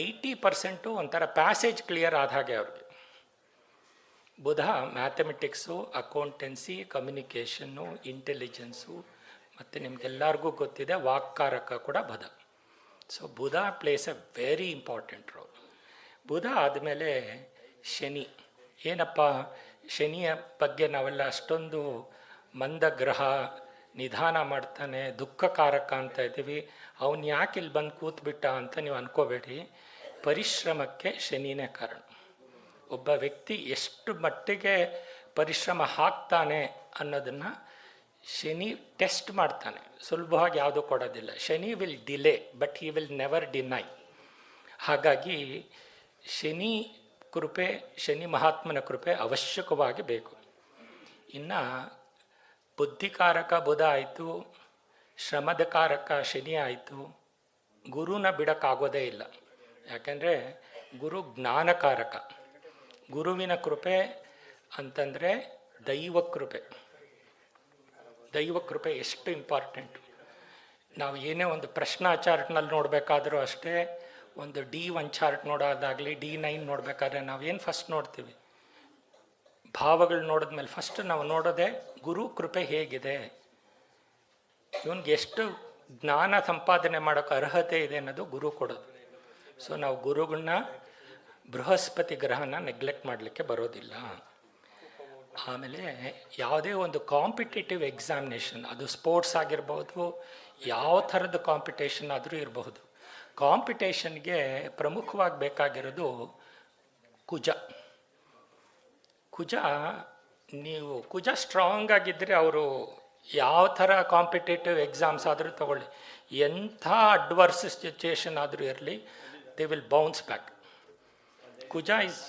80% ಒಂಥರ ಪ್ಯಾಸೇಜ್ ಕ್ಲಿಯರ್ ಆದ ಹಾಗೆ ಅವ್ರಿಗೆ. Budha mathematics, accountancy, communication, intelligence, ಮತ್ತು ನಿಮಗೆಲ್ಲರಿಗೂ ಗೊತ್ತಿದೆ ವಾಕ್ಕಾರಕ ಕೂಡ Budha. So Budha plays a very important role. Budha ಆದಮೇಲೆ ಶನಿ. ಏನಪ್ಪ ಶನಿಯ ಬಗ್ಗೆ ನಾವೆಲ್ಲ ಅಷ್ಟೊಂದು ಮಂದಗ್ರಹ, ನಿಧಾನ ಮಾಡ್ತಾನೆ, ದುಃಖಕಾರಕ ಅಂತ ಇದ್ದೀವಿ. ಅವನು ಯಾಕೆ ಇಲ್ಲಿ ಬಂದು ಕೂತ್ಬಿಟ್ಟ ಅಂತ ನೀವು ಅನ್ಕೋಬೇಡಿ. ಪರಿಶ್ರಮಕ್ಕೆ ಶನಿನೇ ಕಾರಣ. ಒಬ್ಬ ವ್ಯಕ್ತಿ ಎಷ್ಟು ಮಟ್ಟಿಗೆ ಪರಿಶ್ರಮ ಹಾಕ್ತಾನೆ ಅನ್ನೋದನ್ನು ಶನಿ ಟೆಸ್ಟ್ ಮಾಡ್ತಾನೆ. ಸುಲಭವಾಗಿ ಯಾವುದೂ ಕೊಡೋದಿಲ್ಲ. Shani will delay but he will never deny. ಹಾಗಾಗಿ ಶನಿ ಕೃಪೆ, ಶನಿ ಮಹಾತ್ಮನ ಕೃಪೆ ಅವಶ್ಯಕವಾಗಿ ಬೇಕು. ಇನ್ನು ಬುದ್ಧಿಕಾರಕ ಬುಧ ಆಯಿತು, ಶ್ರಮದ ಕಾರಕ ಶನಿ ಆಯಿತು. ಗುರುನ ಬಿಡೋಕ್ಕಾಗೋದೇ ಇಲ್ಲ. ಯಾಕೆಂದರೆ ಗುರು ಜ್ಞಾನಕಾರಕ. ಗುರುವಿನ ಕೃಪೆ ಅಂತಂದರೆ ದೈವ ಕೃಪೆ. ದೈವ ಕೃಪೆ ಎಷ್ಟು ಇಂಪಾರ್ಟೆಂಟು. ನಾವು ಏನೇ ಒಂದು ಪ್ರಶ್ನಾ ಚಾರ್ಟ್ನಲ್ಲಿ ನೋಡಬೇಕಾದ್ರೂ ಅಷ್ಟೇ, ಒಂದು D1 ಚಾರ್ಟ್ ನೋಡೋದಾಗಲಿ, D9 ನೋಡಬೇಕಾದ್ರೆ ನಾವೇನು ಫಸ್ಟ್ ನೋಡ್ತೀವಿ? ಭಾವಗಳು ನೋಡಿದ್ಮೇಲೆ ಫಸ್ಟ್ ನಾವು ನೋಡೋದೇ ಗುರು ಕೃಪೆ ಹೇಗಿದೆ, ಇವನಿಗೆ ಎಷ್ಟು ಜ್ಞಾನ ಸಂಪಾದನೆ ಮಾಡೋಕ್ಕೆ ಅರ್ಹತೆ ಇದೆ ಅನ್ನೋದು ಗುರು ಕೊಡೋದು. ಸೊ ನಾವು ಗುರುಗಳನ್ನ, ಬೃಹಸ್ಪತಿ ಗ್ರಹನ ನೆಗ್ಲೆಕ್ಟ್ ಮಾಡಲಿಕ್ಕೆ ಬರೋದಿಲ್ಲ. ಆಮೇಲೆ ಯಾವುದೇ ಒಂದು ಕಾಂಪಿಟೇಟಿವ್ ಎಕ್ಸಾಮಿನೇಷನ್, ಅದು ಸ್ಪೋರ್ಟ್ಸ್ ಆಗಿರ್ಬೋದು, ಯಾವ ಥರದ ಕಾಂಪಿಟೇಷನ್ ಆದರೂ ಇರಬಹುದು, ಕಾಂಪಿಟೇಷನ್ಗೆ ಪ್ರಮುಖವಾಗಿ ಬೇಕಾಗಿರೋದು ಕುಜ. ನೀವು ಕುಜ ಸ್ಟ್ರಾಂಗ್ ಆಗಿದ್ದರೆ ಅವರು ಯಾವ ಥರ ಕಾಂಪಿಟೇಟಿವ್ ಎಕ್ಸಾಮ್ಸ್ ಆದರೂ ತಗೊಳ್ಳಿ, ಎಂಥ ಅಡ್ವರ್ಸ್ ಸಿಚುಯೇಷನ್ ಆದರೂ ಇರಲಿ, they will bounce back. Kuja is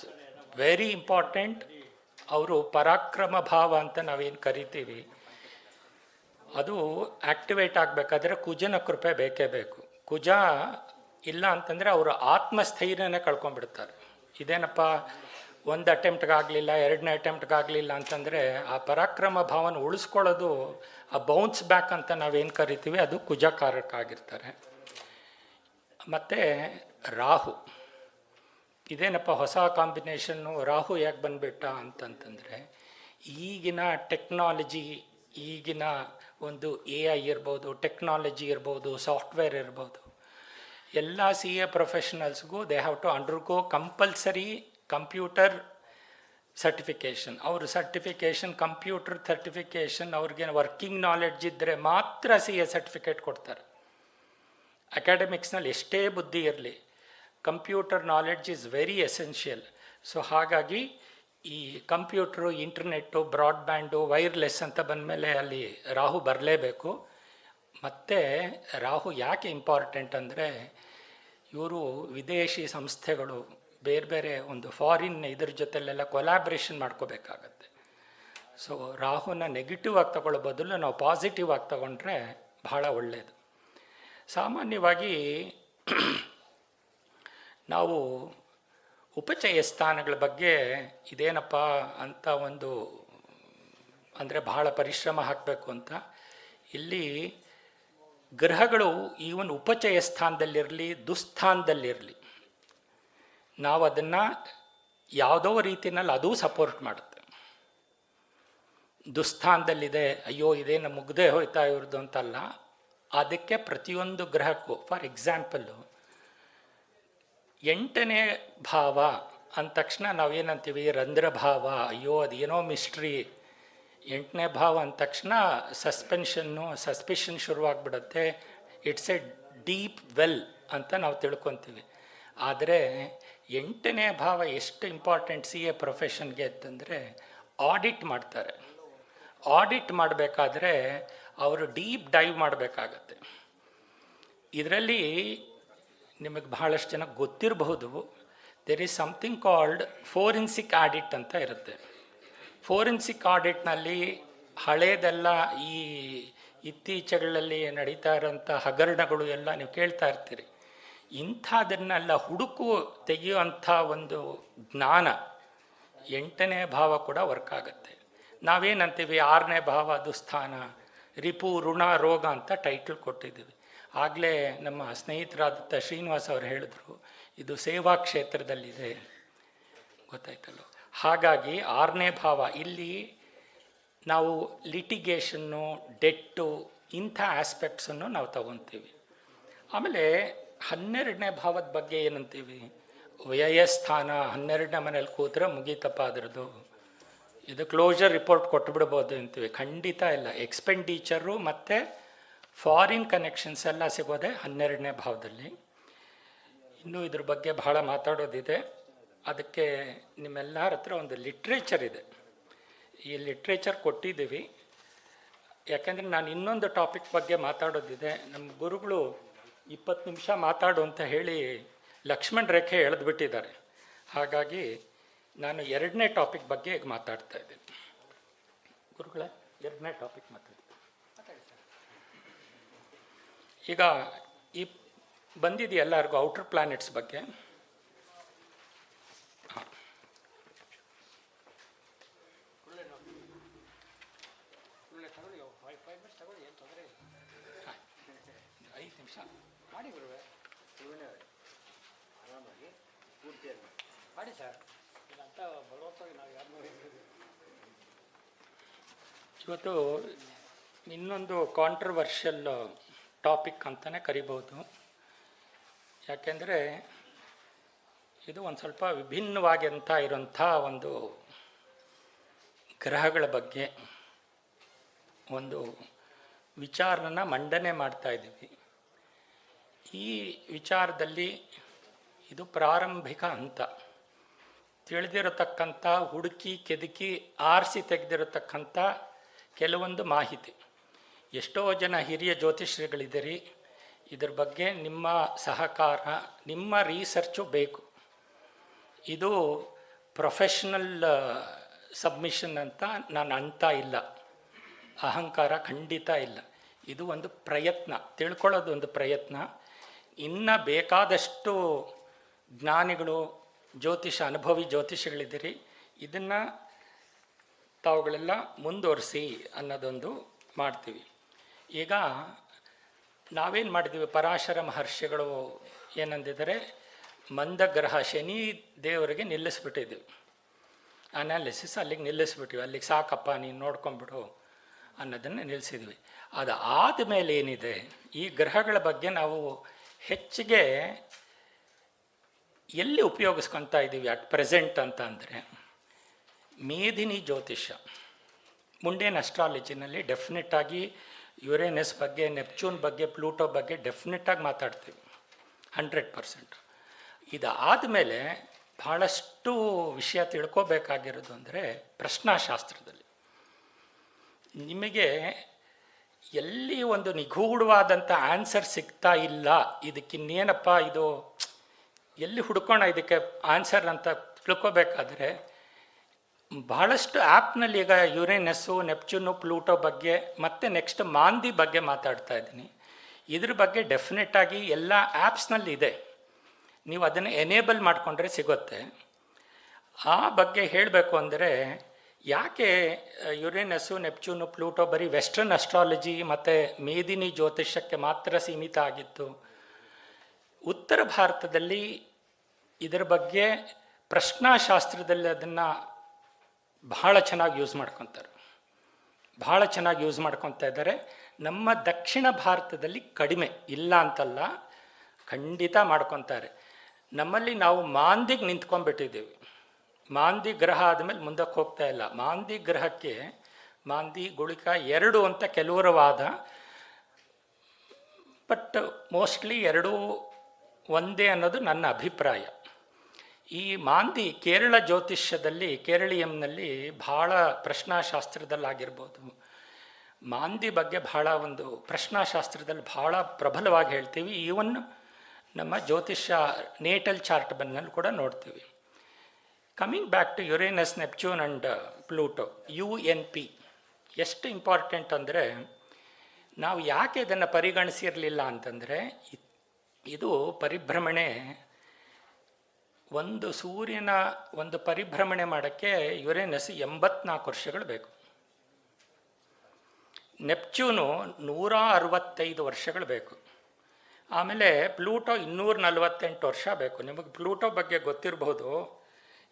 very important. ಅವರು ಪರಾಕ್ರಮ ಭಾವ ಅಂತ ನಾವೇನು ಕರಿತೀವಿ, ಅದು ಆ್ಯಕ್ಟಿವೇಟ್ ಆಗಬೇಕಾದ್ರೆ ಕುಜನ ಕೃಪೆ ಬೇಕೇ ಬೇಕು. ಕುಜ ಇಲ್ಲ ಅಂತಂದರೆ ಅವರು ಆತ್ಮಸ್ಥೈರ್ಯನೇ ಕಳ್ಕೊಂಡ್ಬಿಡ್ತಾರೆ. ಇದೇನಪ್ಪ, ಒಂದು ಅಟೆಂಪ್ಟ್ಗಾಗಲಿಲ್ಲ, 2ನೇ ಅಟೆಂಪ್ಟ್ಗಾಗಲಿಲ್ಲ ಅಂತಂದರೆ ಆ ಪರಾಕ್ರಮ ಭಾವನ ಉಳಿಸ್ಕೊಳ್ಳೋದು, ಆ ಬೌನ್ಸ್ ಬ್ಯಾಕ್ ಅಂತ ನಾವೇನು ಕರಿತೀವಿ, ಅದು ಕುಜಕಾರಕ ಆಗಿರ್ತಾರೆ. ಮತ್ತು ರಾಹು. ಇದೇನಪ್ಪ ಹೊಸ ಕಾಂಬಿನೇಷನ್ನು, ರಾಹು ಯಾಕೆ ಬಂದುಬಿಟ್ಟ ಅಂತಂತಂದರೆ, ಈಗಿನ ಟೆಕ್ನಾಲಜಿ, ಈಗಿನ ಒಂದು AI ಇರ್ಬೋದು, ಟೆಕ್ನಾಲಜಿ ಇರ್ಬೋದು, ಸಾಫ್ಟ್ವೇರ್ ಇರ್ಬೋದು, ಎಲ್ಲ CA ಪ್ರೊಫೆಷನಲ್ಸ್ಗೂ they have to undergo compulsory computer certification. ಅವ್ರ ಸರ್ಟಿಫಿಕೇಷನ್, ಕಂಪ್ಯೂಟರ್ ಸರ್ಟಿಫಿಕೇಷನ್, ಅವ್ರಿಗೆ ವರ್ಕಿಂಗ್ ನಾಲೆಡ್ಜ್ ಇದ್ದರೆ ಮಾತ್ರ CA ಸರ್ಟಿಫಿಕೇಟ್ ಕೊಡ್ತಾರೆ. ಅಕಾಡೆಮಿಕ್ಸ್ನಲ್ಲಿ ಎಷ್ಟೇ ಬುದ್ಧಿ ಇರಲಿ, computer knowledge is very essential. So ಹಾಗಾಗಿ ಈ ಕಂಪ್ಯೂಟ್ರು, ಇಂಟರ್ನೆಟ್ಟು, ಬ್ರಾಡ್ಬ್ಯಾಂಡು, ವೈರ್ಲೆಸ್ ಅಂತ ಬಂದಮೇಲೆ ಅಲ್ಲಿ ರಾಹು ಬರಲೇಬೇಕು. ಮತ್ತು ರಾಹು ಯಾಕೆ ಇಂಪಾರ್ಟೆಂಟ್ ಅಂದರೆ, ಇವರು ವಿದೇಶಿ ಸಂಸ್ಥೆಗಳು, ಬೇರೆ ಬೇರೆ ಒಂದು ಫಾರಿನ್ ಇದ್ರ ಜೊತೆಲೆಲ್ಲ ಕೊಲ್ಯಾಬ್ರೇಷನ್ ಮಾಡ್ಕೋಬೇಕಾಗತ್ತೆ. ಸೊ ರಾಹುನ ನೆಗೆಟಿವ್ ಆಗಿ ತಗೊಳ್ಳೋ ಬದಲು ನಾವು ಪಾಸಿಟಿವ್ ಆಗಿ ತಗೊಂಡ್ರೆ ಬಹಳ ಒಳ್ಳೆಯದು. ಸಾಮಾನ್ಯವಾಗಿ ನಾವು ಉಪಚಯ ಸ್ಥಾನಗಳ ಬಗ್ಗೆ ಇದೇನಪ್ಪ ಅಂತ ಒಂದು ಅಂದರೆ ಬಹಳ ಪರಿಶ್ರಮ ಹಾಕಬೇಕು ಅಂತ, ಇಲ್ಲಿ ಗ್ರಹಗಳು ಈವನ್ ಉಪಚಯ ಸ್ಥಾನದಲ್ಲಿರಲಿ, ದುಸ್ಥಾನದಲ್ಲಿರಲಿ, ನಾವು ಅದನ್ನು ಯಾವುದೋ ರೀತಿಯಲ್ಲಿ ಅದೂ ಸಪೋರ್ಟ್ ಮಾಡುತ್ತೆ. ದುಸ್ಥಾನದಲ್ಲಿದೆ, ಅಯ್ಯೋ ಇದೇನು ಮುಗ್ದೇ ಹೋಯ್ತಾ ಇವ್ರದ್ದು ಅಂತಲ್ಲ, ಅದಕ್ಕೆ ಪ್ರತಿಯೊಂದು ಗ್ರಹಕ್ಕೂ ಫಾರ್ ಎಕ್ಸಾಂಪಲ್ಲು 8ನೇ ಭಾವ ಅಂದ ತಕ್ಷಣ ನಾವೇನಂತೀವಿ ರಂಧ್ರ ಭಾವ, ಅಯ್ಯೋ ಅದೇನೋ ಮಿಸ್ಟ್ರಿ. 8ನೇ ಭಾವ ಅಂದ ತಕ್ಷಣ ಸಸ್ಪಿಷನ್ ಶುರುವಾಗ್ಬಿಡುತ್ತೆ. ಇಟ್ಸ್ ಎ ಡೀಪ್ ವೆಲ್ ಅಂತ ನಾವು ತಿಳ್ಕೊತೀವಿ. ಆದರೆ 8ನೇ ಭಾವ ಎಷ್ಟು ಇಂಪಾರ್ಟೆಂಟ್ CA ಪ್ರೊಫೆಷನ್ಗೆ ಅಂತಂದರೆ ಆಡಿಟ್ ಮಾಡ್ತಾರೆ. ಆಡಿಟ್ ಮಾಡಬೇಕಾದ್ರೆ ಅವರು ಡೀಪ್ ಡೈವ್ ಮಾಡಬೇಕಾಗತ್ತೆ. ಇದರಲ್ಲಿ ನಿಮಗೆ ಬಹಳಷ್ಟು ಜನ ಗೊತ್ತಿರಬಹುದು, there is something called forensic audit ಅಂತ ಇರುತ್ತೆ. ಫೋರೆನ್ಸಿಕ್ ಆಡಿಟ್ನಲ್ಲಿ ಹಳೇದೆಲ್ಲ ಈ ಇತ್ತೀಚೆಗಳಲ್ಲಿ ನಡೀತಾ ಇರೋಂಥ ಹಗರಣಗಳು ಎಲ್ಲ ನೀವು ಕೇಳ್ತಾ ಇರ್ತೀರಿ. ಇಂಥದನ್ನೆಲ್ಲ ತೆಗೆಯುವಂಥ ಒಂದು ಜ್ಞಾನ 8ನೇ ಭಾವ ಕೂಡ ವರ್ಕ್ ಆಗುತ್ತೆ. ನಾವೇನಂತೀವಿ 6ನೇ ಭಾವ ದುಸ್ಥಾನ, ರಿಪು, ಋಣ, ರೋಗ ಅಂತ ಟೈಟಲ್ ಕೊಟ್ಟಿದ್ದೀವಿ. ಆಗಲೇ ನಮ್ಮ ಸ್ನೇಹಿತರಾದಂಥ ಶ್ರೀನಿವಾಸ್ ಅವರು ಹೇಳಿದ್ರು, ಇದು ಸೇವಾ ಕ್ಷೇತ್ರದಲ್ಲಿದೆ, ಗೊತ್ತಾಯ್ತಲ್ಲ. ಹಾಗಾಗಿ 6ನೇ ಭಾವ ಇಲ್ಲಿ ನಾವು ಲಿಟಿಗೇಷನ್ನು, ಡೆಟ್ಟು, ಇಂಥ ಆಸ್ಪೆಕ್ಟ್ಸನ್ನು ನಾವು ತಗೊತೀವಿ. ಆಮೇಲೆ 12ನೇ ಭಾವದ ಬಗ್ಗೆ ಏನಂತೀವಿ, ವ್ಯಯಸ್ಥಾನ. 12ನೇ ಮನೇಲಿ ಕೂತ್ರೆ ಮುಗೀತಪ್ಪ ಅದರದ್ದು, ಇದು ಕ್ಲೋಜರ್ ರಿಪೋರ್ಟ್ ಕೊಟ್ಟುಬಿಡ್ಬೋದು ಅಂತೀವಿ. ಖಂಡಿತ ಇಲ್ಲ. ಎಕ್ಸ್ಪೆಂಡಿಚರು ಮತ್ತು ಫಾರಿನ್ ಕನೆಕ್ಷನ್ಸ್ ಎಲ್ಲ ಸಿಗೋದೆ 12ನೇ ಭಾವದಲ್ಲಿ. ಇನ್ನೂ ಇದ್ರ ಬಗ್ಗೆ ಬಹಳ ಮಾತಾಡೋದಿದೆ. ಅದಕ್ಕೆ ನಿಮ್ಮೆಲ್ಲರ ಹತ್ರ ಒಂದು ಲಿಟ್ರೇಚರ್ ಇದೆ. ಈ ಲಿಟ್ರೇಚರ್ ಕೊಟ್ಟಿದ್ದೀವಿ. ಯಾಕೆಂದರೆ ನಾನು ಇನ್ನೊಂದು ಟಾಪಿಕ್ ಬಗ್ಗೆ ಮಾತಾಡೋದಿದೆ. ನಮ್ಮ ಗುರುಗಳು 20 ನಿಮಿಷ ಮಾತಾಡು ಅಂತ ಹೇಳಿ ಲಕ್ಷ್ಮಣ ರೇಖೆ ಎಳೆದ್ಬಿಟ್ಟಿದ್ದಾರೆ. ಹಾಗಾಗಿ ನಾನು 2ನೇ ಟಾಪಿಕ್ ಬಗ್ಗೆ ಈಗ ಮಾತಾಡ್ತಾ ಇದ್ದೀನಿ. ಗುರುಗಳೇ, 2ನೇ ಟಾಪಿಕ್ ಮಾತಾಡಿ. ಈಗ ಈ ಬಂದಿದೆ ಎಲ್ಲರಿಗೂ ಔಟರ್ ಪ್ಲಾನೆಟ್ಸ್ ಬಗ್ಗೆ. ಇವತ್ತು ಇನ್ನೊಂದು ಕಾಂಟ್ರವರ್ಷಿಯಲ್ ಟಾಪಿಕ್ ಅಂತಲೇ ಕರಿಬೋದು. ಯಾಕೆಂದರೆ ಇದು ಒಂದು ಸ್ವಲ್ಪ ವಿಭಿನ್ನವಾದಂಥ ಇರೋಂಥ ಒಂದು ಗ್ರಹಗಳ ಬಗ್ಗೆ ಒಂದು ವಿಚಾರನ ಮಂಡನೆ ಮಾಡ್ತಾ ಇದ್ದೀವಿ. ಈ ವಿಚಾರದಲ್ಲಿ ಇದು ಪ್ರಾರಂಭಿಕ ಹಂತ. ತಿಳಿದಿರತಕ್ಕಂಥ, ಹುಡುಕಿ ಕೆದಕಿ ಆರಿಸಿ ತೆಗೆದಿರತಕ್ಕಂಥ ಕೆಲವೊಂದು ಮಾಹಿತಿ. ಎಷ್ಟೋ ಜನ ಹಿರಿಯ ಜ್ಯೋತಿಷ್ಯಗಳಿದ್ದೀರಿ, ಇದ್ರ ಬಗ್ಗೆ ನಿಮ್ಮ ಸಹಕಾರ, ನಿಮ್ಮ ರೀಸರ್ಚು ಬೇಕು. ಇದು ಪ್ರೊಫೆಷ್ನಲ್ ಸಬ್ಮಿಷನ್ ಅಂತ ನಾನು ಅಂತಾ ಇಲ್ಲ, ಅಹಂಕಾರ ಖಂಡಿತ ಇಲ್ಲ. ಇದು ಒಂದು ಪ್ರಯತ್ನ, ತಿಳ್ಕೊಳ್ಳೋದು ಒಂದು ಪ್ರಯತ್ನ. ಇನ್ನು ಬೇಕಾದಷ್ಟು ಜ್ಞಾನಿಗಳು, ಅನುಭವಿ ಜ್ಯೋತಿಷಿಗಳಿದ್ದೀರಿ, ಇದನ್ನು ತಾವುಗಳೆಲ್ಲ ಮುಂದುವರಿಸಿ ಅನ್ನೋದೊಂದು ಮಾಡ್ತೀವಿ. ಈಗ ನಾವೇನು ಮಾಡಿದ್ದೀವಿ, ಪರಾಶರ ಮಹರ್ಷಿಗಳು ಏನಂದಿದ್ದಾರೆ, ಮಂದಗ್ರಹ ಶನಿ ದೇವರಿಗೆ ನಿಲ್ಲಿಸ್ಬಿಟ್ಟಿದ್ದೀವಿ. ಅನಾಲಿಸಿಸ್ ಅಲ್ಲಿಗೆ ನಿಲ್ಲಿಸ್ಬಿಟ್ಟಿವಿ. ಅಲ್ಲಿಗೆ ಸಾಕಪ್ಪ ನೀನು ನೋಡ್ಕೊಂಬಿಡು ಅನ್ನೋದನ್ನು ನಿಲ್ಲಿಸಿದ್ವಿ. ಅದು ಆದಮೇಲೆ ಏನಿದೆ, ಈ ಗ್ರಹಗಳ ಬಗ್ಗೆ ನಾವು ಹೆಚ್ಚಿಗೆ ಎಲ್ಲಿ ಉಪಯೋಗಿಸ್ಕೊತಾ ಇದ್ದೀವಿ ಅಟ್ ಪ್ರೆಸೆಂಟ್ ಅಂತ ಅಂದರೆ, ಮೇದಿನಿ ಜ್ಯೋತಿಷ್ಯ, ಮುಂಡೇನ್ ಅಸ್ಟ್ರಾಲಜಿನಲ್ಲಿ ಡೆಫಿನೆಟ್ಟಾಗಿ ಯುರೇನಸ್ ಬಗ್ಗೆ, ನೆಪ್ಚೂನ್ ಬಗ್ಗೆ, ಪ್ಲೂಟೋ ಬಗ್ಗೆ ಡೆಫಿನೆಟ್ಟಾಗಿ ಮಾತಾಡ್ತೀವಿ 100%. ಇದಾದಮೇಲೆ ಭಾಳಷ್ಟು ವಿಷಯ ತಿಳ್ಕೋಬೇಕಾಗಿರೋದು ಅಂದರೆ ಪ್ರಶ್ನಾಶಾಸ್ತ್ರದಲ್ಲಿ ನಿಮಗೆ ಎಲ್ಲಿ ಒಂದು ನಿಗೂಢವಾದಂಥ ಆನ್ಸರ್ ಸಿಗ್ತಾ ಇಲ್ಲ, ಇದಕ್ಕಿನ್ನೇನಪ್ಪ ಇದು ಎಲ್ಲಿ ಹುಡ್ಕೋಣ ಇದಕ್ಕೆ ಆನ್ಸರ್ ಅಂತ ತಿಳ್ಕೋಬೇಕಾದ್ರೆ, ಬಹಳಷ್ಟು ಆ್ಯಪ್ನಲ್ಲಿ ಈಗ ಯುರೇನಸ್ಸು, ನೆಪ್ಚೂನು, ಪ್ಲೂಟೋ ಬಗ್ಗೆ ಮತ್ತು ನೆಕ್ಸ್ಟ್ ಮಾಂದಿ ಬಗ್ಗೆ ಮಾತಾಡ್ತಾ ಇದ್ದೀನಿ. ಇದ್ರ ಬಗ್ಗೆ ಡೆಫಿನೆಟ್ಟಾಗಿ ಎಲ್ಲ ಆ್ಯಪ್ಸ್ನಲ್ಲಿ ಇದೆ. ನೀವು ಅದನ್ನು ಎನೇಬಲ್ ಮಾಡಿಕೊಂಡ್ರೆ ಸಿಗುತ್ತೆ. ಆ ಬಗ್ಗೆ ಹೇಳಬೇಕು ಅಂದರೆ, ಯಾಕೆ ಯುರೇನಸ್ಸು, ನೆಪ್ಚೂನು, ಪ್ಲೂಟೋ ಬರೀ ವೆಸ್ಟರ್ನ್ ಅಸ್ಟ್ರಾಲಜಿ ಮತ್ತು ಮೇದಿನಿ ಜ್ಯೋತಿಷ್ಯಕ್ಕೆ ಮಾತ್ರ ಸೀಮಿತ ಆಗಿತ್ತು? ಉತ್ತರ ಭಾರತದಲ್ಲಿ ಇದರ ಬಗ್ಗೆ ಪ್ರಶ್ನಾಶಾಸ್ತ್ರದಲ್ಲಿ ಅದನ್ನು ಬಹಳ ಚೆನ್ನಾಗಿ ಯೂಸ್ ಮಾಡ್ಕೊತಾರೆ. ಭಾಳ ಚೆನ್ನಾಗಿ ಯೂಸ್ ಮಾಡ್ಕೊತಾ ಇದ್ದಾರೆ. ನಮ್ಮ ದಕ್ಷಿಣ ಭಾರತದಲ್ಲಿ ಕಡಿಮೆ, ಇಲ್ಲ ಅಂತಲ್ಲ, ಖಂಡಿತ ಮಾಡ್ಕೊತಾರೆ. ನಮ್ಮಲ್ಲಿ ನಾವು ಮಾಂದಿಗೆ ನಿಂತ್ಕೊಂಡ್ಬಿಟ್ಟಿದ್ದೀವಿ. ಮಾಂದಿ ಗ್ರಹ ಆದಮೇಲೆ ಮುಂದಕ್ಕೆ ಹೋಗ್ತಾ ಇಲ್ಲ. ಮಾಂದಿ ಗ್ರಹಕ್ಕೆ ಮಾಂದಿ ಗುಳಿಕ 2 ಅಂತ ಕೆಲವರ ವಾದ, ಬಟ್ ಮೋಸ್ಟ್ಲಿ 2 ಒಂದೇ ಅನ್ನೋದು ನನ್ನ ಅಭಿಪ್ರಾಯ. ಈ ಮಾಂದಿ ಕೇರಳ ಜ್ಯೋತಿಷ್ಯದಲ್ಲಿ, ಕೇರಳೀಯಂನಲ್ಲಿ ಭಾಳ ಪ್ರಶ್ನಾಶಾಸ್ತ್ರದಲ್ಲಾಗಿರ್ಬೋದು, ಮಾಂದಿ ಬಗ್ಗೆ ಭಾಳ ಒಂದು ಪ್ರಶ್ನಾಶಾಸ್ತ್ರದಲ್ಲಿ ಭಾಳ ಪ್ರಬಲವಾಗಿ ಹೇಳ್ತೀವಿ. ಈವನ್ ನಮ್ಮ ಜ್ಯೋತಿಷ್ಯ ನೇಟಲ್ ಚಾರ್ಟ್ ಬಂದಲ್ಲಿ ಕೂಡ ನೋಡ್ತೀವಿ. Coming back to Uranus, Neptune and Pluto, UNP ಎಷ್ಟು ಇಂಪಾರ್ಟೆಂಟ್ ಅಂದರೆ, ನಾವು ಯಾಕೆ ಇದನ್ನು ಪರಿಗಣಿಸಿರಲಿಲ್ಲ ಅಂತಂದರೆ, ಇದು ಪರಿಭ್ರಮಣೆ, ಒಂದು ಸೂರ್ಯನ ಒಂದು ಪರಿಭ್ರಮಣೆ ಮಾಡೋಕ್ಕೆ ಯುರೇನಸ್ 84 ವರ್ಷಗಳು ಬೇಕು. ನೆಪ್ಚೂನು 165 ವರ್ಷಗಳು ಬೇಕು. ಆಮೇಲೆ ಪ್ಲೂಟೋ 248 ವರ್ಷ ಬೇಕು. ನಿಮಗೆ ಪ್ಲೂಟೋ ಬಗ್ಗೆ ಗೊತ್ತಿರಬಹುದು.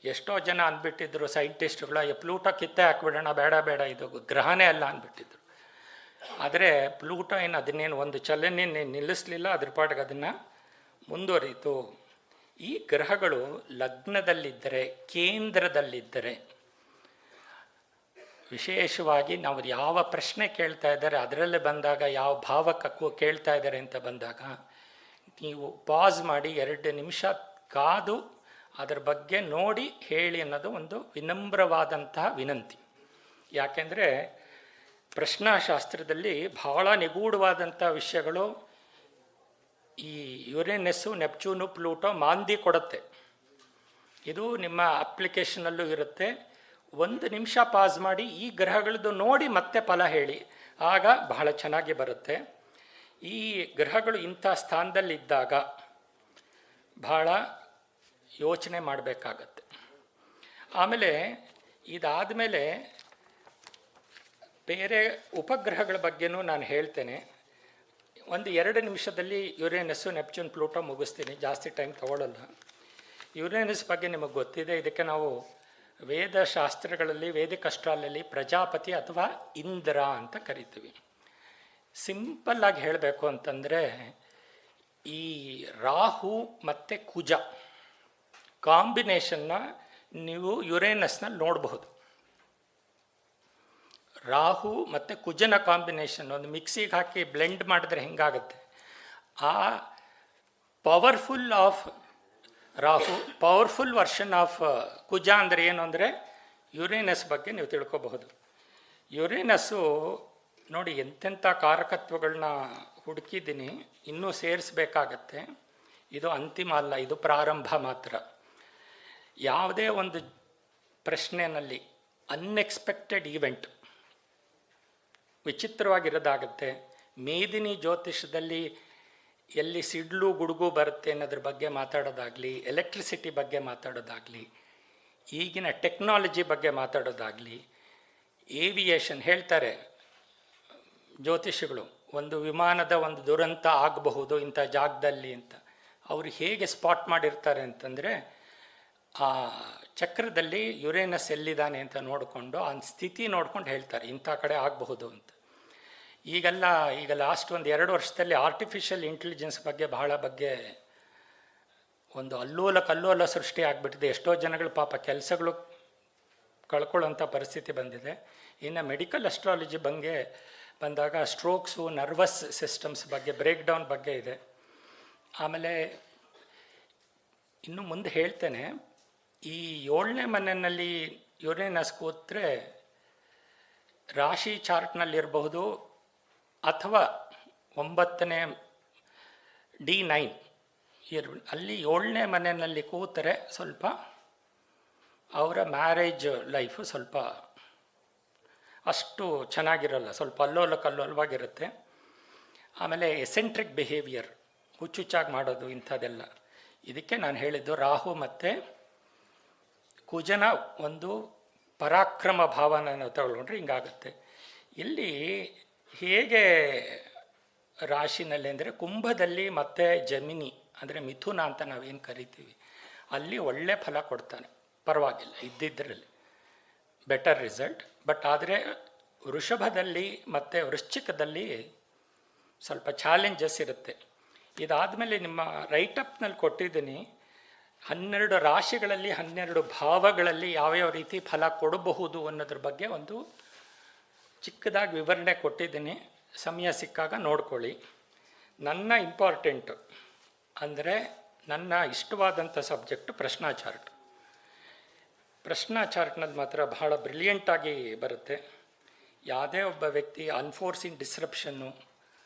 ಎಷ್ಟೋ ಜನ ಅಂದ್ಬಿಟ್ಟಿದ್ರು ಸೈಂಟಿಸ್ಟ್ಗಳು, ಪ್ಲೂಟೋ ಕಿತ್ತೆ ಹಾಕ್ಬಿಡೋಣ, ಬೇಡ ಇದು ಗ್ರಹನೇ ಅಲ್ಲ ಅಂದ್ಬಿಟ್ಟಿದ್ರು. ಆದರೆ ಪ್ಲೂಟೋ ಅದನ್ನೇನು ಒಂದು ಚಲನೆ ನಿಲ್ಲಿಸಲಿಲ್ಲ, ಅದ್ರ ಪಾಟಿಗೆ ಅದನ್ನು ಮುಂದುವರಿಯಿತು. ಈ ಗ್ರಹಗಳು ಲಗ್ನದಲ್ಲಿದ್ದರೆ, ಕೇಂದ್ರದಲ್ಲಿದ್ದರೆ, ವಿಶೇಷವಾಗಿ ನಾವು ಯಾವ ಪ್ರಶ್ನೆ ಕೇಳ್ತಾ ಇದ್ದಾರೆ ಅದರಲ್ಲೇ ಬಂದಾಗ, ಯಾವ ಭಾವಕ್ಕೂ ಕೇಳ್ತಾ ಇದ್ದಾರೆ ಅಂತ ಬಂದಾಗ, ನೀವು ಪಾಸ್ ಮಾಡಿ 2 ನಿಮಿಷ ಕಾದು ಅದರ ಬಗ್ಗೆ ನೋಡಿ ಹೇಳಿ ಅನ್ನೋದು ಒಂದು ವಿನಮ್ರವಾದಂತಹ ವಿನಂತಿ. ಯಾಕೆಂದರೆ ಪ್ರಶ್ನಾಶಾಸ್ತ್ರದಲ್ಲಿ ಬಹಳ ನಿಗೂಢವಾದಂಥ ವಿಷಯಗಳು ಈ ಯುರೇನಸ್ಸು, ನೆಪ್ಚೂನು, ಪ್ಲೂಟೋ ಮಾಂದಿ ಕೊಡುತ್ತೆ. ಇದು ನಿಮ್ಮ ಅಪ್ಲಿಕೇಶನಲ್ಲೂ ಇರುತ್ತೆ. 1 ನಿಮಿಷ ಪಾಸ್ ಮಾಡಿ ಈ ಗ್ರಹಗಳದ್ದು ನೋಡಿ ಮತ್ತೆ ಫಲ ಹೇಳಿ, ಆಗ ಬಹಳ ಚೆನ್ನಾಗಿ ಬರುತ್ತೆ. ಈ ಗ್ರಹಗಳು ಇಂಥ ಸ್ಥಾನದಲ್ಲಿದ್ದಾಗ ಬಹಳ ಯೋಚನೆ ಮಾಡಬೇಕಾಗತ್ತೆ. ಆಮೇಲೆ ಇದಾದಮೇಲೆ ಬೇರೆ ಉಪಗ್ರಹಗಳ ಬಗ್ಗೆನೂ ನಾನು ಹೇಳ್ತೇನೆ. 1-2 ನಿಮಿಷದಲ್ಲಿ ಯುರೇನಸ್ಸು, ನೆಪ್ಚೂನ್, ಪ್ಲೂಟೋ ಮುಗಿಸ್ತೀನಿ, ಜಾಸ್ತಿ ಟೈಮ್ ತಗೊಳ್ಳಲ್ಲ. ಯುರೇನಸ್ ಬಗ್ಗೆ ನಿಮಗೆ ಗೊತ್ತಿದೆ. ಇದಕ್ಕೆ ನಾವು ವೇದಶಾಸ್ತ್ರಗಳಲ್ಲಿ, ವೇದಿಕ್ ಅಸ್ಟ್ರಾಲಜಿ ಪ್ರಜಾಪತಿ ಅಥವಾ ಇಂದ್ರ ಅಂತ ಕರಿತೀವಿ. ಸಿಂಪಲ್ಲಾಗಿ ಹೇಳಬೇಕು ಅಂತಂದರೆ, ಈ ರಾಹು ಮತ್ತು ಕುಜ ಕಾಂಬಿನೇಷನ್ನ ನೀವು ಯುರೇನಸ್ನಲ್ಲಿ ನೋಡಬಹುದು. ರಾಹು ಮತ್ತು ಕುಜನ ಕಾಂಬಿನೇಷನ್ ಒಂದು ಮಿಕ್ಸಿಗೆ ಹಾಕಿ ಬ್ಲೆಂಡ್ ಮಾಡಿದ್ರೆ ಹೆಂಗಾಗುತ್ತೆ, ಆ powerful of Rahu, powerful version of Kuja ಅಂದರೆ ಏನು ಅಂದರೆ ಯುರೇನಸ್ ಬಗ್ಗೆ ನೀವು ತಿಳ್ಕೊಬಹುದು. ಯುರೇನಸ್ಸು ನೋಡಿ ಎಂತೆಂಥ ಕಾರಕತ್ವಗಳನ್ನ ಹುಡುಕಿದ್ದೀನಿ, ಇನ್ನೂ ಸೇರಿಸ್ಬೇಕಾಗತ್ತೆ. ಇದು ಅಂತಿಮ ಅಲ್ಲ, ಇದು ಪ್ರಾರಂಭ ಮಾತ್ರ. ಯಾವುದೇ ಒಂದು ಪ್ರಶ್ನೆಯಲ್ಲಿ ಅನ್ಎಕ್ಸ್ಪೆಕ್ಟೆಡ್ ಈವೆಂಟ್ ವಿಚಿತ್ರವಾಗಿರೋದಾಗುತ್ತೆ. ಮೇದಿನಿ ಜ್ಯೋತಿಷದಲ್ಲಿ ಎಲ್ಲಿ ಸಿಡ್ಲು ಗುಡುಗು ಬರುತ್ತೆ ಅನ್ನೋದ್ರ ಬಗ್ಗೆ ಮಾತಾಡೋದಾಗಲಿ, ಎಲೆಕ್ಟ್ರಿಸಿಟಿ ಬಗ್ಗೆ ಮಾತಾಡೋದಾಗಲಿ, ಈಗಿನ ಟೆಕ್ನಾಲಜಿ ಬಗ್ಗೆ ಮಾತಾಡೋದಾಗಲಿ, ಏವಿಯೇಷನ್ ಹೇಳ್ತಾರೆ ಜ್ಯೋತಿಷಿಗಳು, ಒಂದು ವಿಮಾನದ ಒಂದು ದುರಂತ ಆಗಬಹುದು ಇಂಥ ಜಾಗದಲ್ಲಿ ಅಂತ. ಅವರು ಹೇಗೆ ಸ್ಪಾಟ್ ಮಾಡಿರ್ತಾರೆ ಅಂತಂದರೆ, ಆ ಚಕ್ರದಲ್ಲಿ ಯುರೇನಸ್ ಎಲ್ಲಿದ್ದಾನೆ ಅಂತ ನೋಡಿಕೊಂಡು, ಆ ಸ್ಥಿತಿ ನೋಡ್ಕೊಂಡು ಹೇಳ್ತಾರೆ ಇಂಥ ಕಡೆ ಆಗಬಹುದು ಅಂತ. ಈಗ ಲಾಸ್ಟ್ 1-2 ವರ್ಷದಲ್ಲಿ ಆರ್ಟಿಫಿಷಿಯಲ್ ಇಂಟೆಲಿಜೆನ್ಸ್ ಬಗ್ಗೆ ಬಹಳ ಬಗ್ಗೆ ಒಂದು ಕಲ್ಲೋಲ ಸೃಷ್ಟಿ ಆಗಿಬಿಟ್ಟಿದೆ. ಎಷ್ಟೋ ಜನಗಳು ಪಾಪ ಕೆಲಸಗಳು ಕಳ್ಕೊಳ್ಳೋಂಥ ಪರಿಸ್ಥಿತಿ ಬಂದಿದೆ. ಇನ್ನು ಮೆಡಿಕಲ್ ಅಸ್ಟ್ರಾಲಜಿ ಬಗ್ಗೆ ಬಂದಾಗ ಸ್ಟ್ರೋಕ್ಸು, ನರ್ವಸ್ ಸಿಸ್ಟಮ್ಸ್ ಬಗ್ಗೆ, ಬ್ರೇಕ್ ಡೌನ್ ಬಗ್ಗೆ ಇದೆ. ಆಮೇಲೆ ಇನ್ನು ಮುಂದೆ ಹೇಳ್ತೇನೆ, ಈ 7ನೇ ಮನೆಯಲ್ಲಿ ಯುರೇನಸ್ ಕೂತ್ರೆ ರಾಶಿ ಚಾರ್ಟ್ನಲ್ಲಿರಬಹುದು, ಅಥವಾ 9ನೇ D9 ಅಲ್ಲಿ 7ನೇ ಮನೆಯಲ್ಲಿ ಕೂತರೆ ಸ್ವಲ್ಪ ಅವರ ಮ್ಯಾರೇಜ್ ಲೈಫು ಸ್ವಲ್ಪ ಅಷ್ಟು ಚೆನ್ನಾಗಿರಲ್ಲ, ಸ್ವಲ್ಪ ಕಲ್ಲೋಲವಾಗಿರುತ್ತೆ. ಆಮೇಲೆ ಎಸೆಂಟ್ರಿಕ್ ಬಿಹೇವಿಯರ್, ಹುಚ್ಚುಚ್ಚಾಗಿ ಮಾಡೋದು, ಇಂಥದ್ದೆಲ್ಲ. ಇದಕ್ಕೆ ನಾನು ಹೇಳಿದ್ದು ರಾಹು ಮತ್ತು ಕುಜನ ಒಂದು ಪರಾಕ್ರಮ ಭಾವನ ನಾವು ತಗೊಳ್ಕೊಂಡ್ರೆ ಹಿಂಗಾಗುತ್ತೆ. ಇಲ್ಲಿ ಹೇಗೆ ರಾಶಿನಲ್ಲಿ ಅಂದರೆ ಕುಂಭದಲ್ಲಿ ಮತ್ತು ಜಮಿನಿ ಅಂದರೆ ಮಿಥುನ ಅಂತ ನಾವೇನು ಕರಿತೀವಿ, ಅಲ್ಲಿ ಒಳ್ಳೆ ಫಲ ಕೊಡ್ತಾನೆ, ಪರವಾಗಿಲ್ಲ ಇದ್ದಿದ್ದರಲ್ಲಿ ಬೆಟರ್ ರಿಸಲ್ಟ್. ಬಟ್ ಆದರೆ ವೃಷಭದಲ್ಲಿ ಮತ್ತು ವೃಶ್ಚಿಕದಲ್ಲಿ ಸ್ವಲ್ಪ ಚಾಲೆಂಜಸ್ ಇರುತ್ತೆ. ಇದಾದಮೇಲೆ ನಿಮ್ಮ ರೈಟಪ್ನಲ್ಲಿ ಕೊಟ್ಟಿದ್ದೀನಿ 12 ರಾಶಿಗಳಲ್ಲಿ 12 ಭಾವಗಳಲ್ಲಿ ಯಾವ್ಯಾವ ರೀತಿ ಫಲ ಕೊಡಬಹುದು ಅನ್ನೋದ್ರ ಬಗ್ಗೆ ಒಂದು ಚಿಕ್ಕದಾಗಿ ವಿವರಣೆ ಕೊಟ್ಟಿದ್ದೀನಿ. ಸಮಯ ಸಿಕ್ಕಾಗ ನೋಡ್ಕೊಳ್ಳಿ. ನನ್ನ ಇಂಪಾರ್ಟೆಂಟು ಅಂದರೆ ನನ್ನ ಇಷ್ಟವಾದಂಥ ಸಬ್ಜೆಕ್ಟು ಪ್ರಶ್ನಾ ಚಾರ್ಟ್. ಪ್ರಶ್ನಾ ಚಾರ್ಟ್ನಲ್ಲಿ ಮಾತ್ರ ಬಹಳ ಬ್ರಿಲಿಯಂಟಾಗಿ ಬರುತ್ತೆ. ಯಾವುದೇ ಒಬ್ಬ ವ್ಯಕ್ತಿ ಅನ್ಫೋರ್ಸಿನ್ ಡಿಸ್ರಪ್ಷನ್ನು,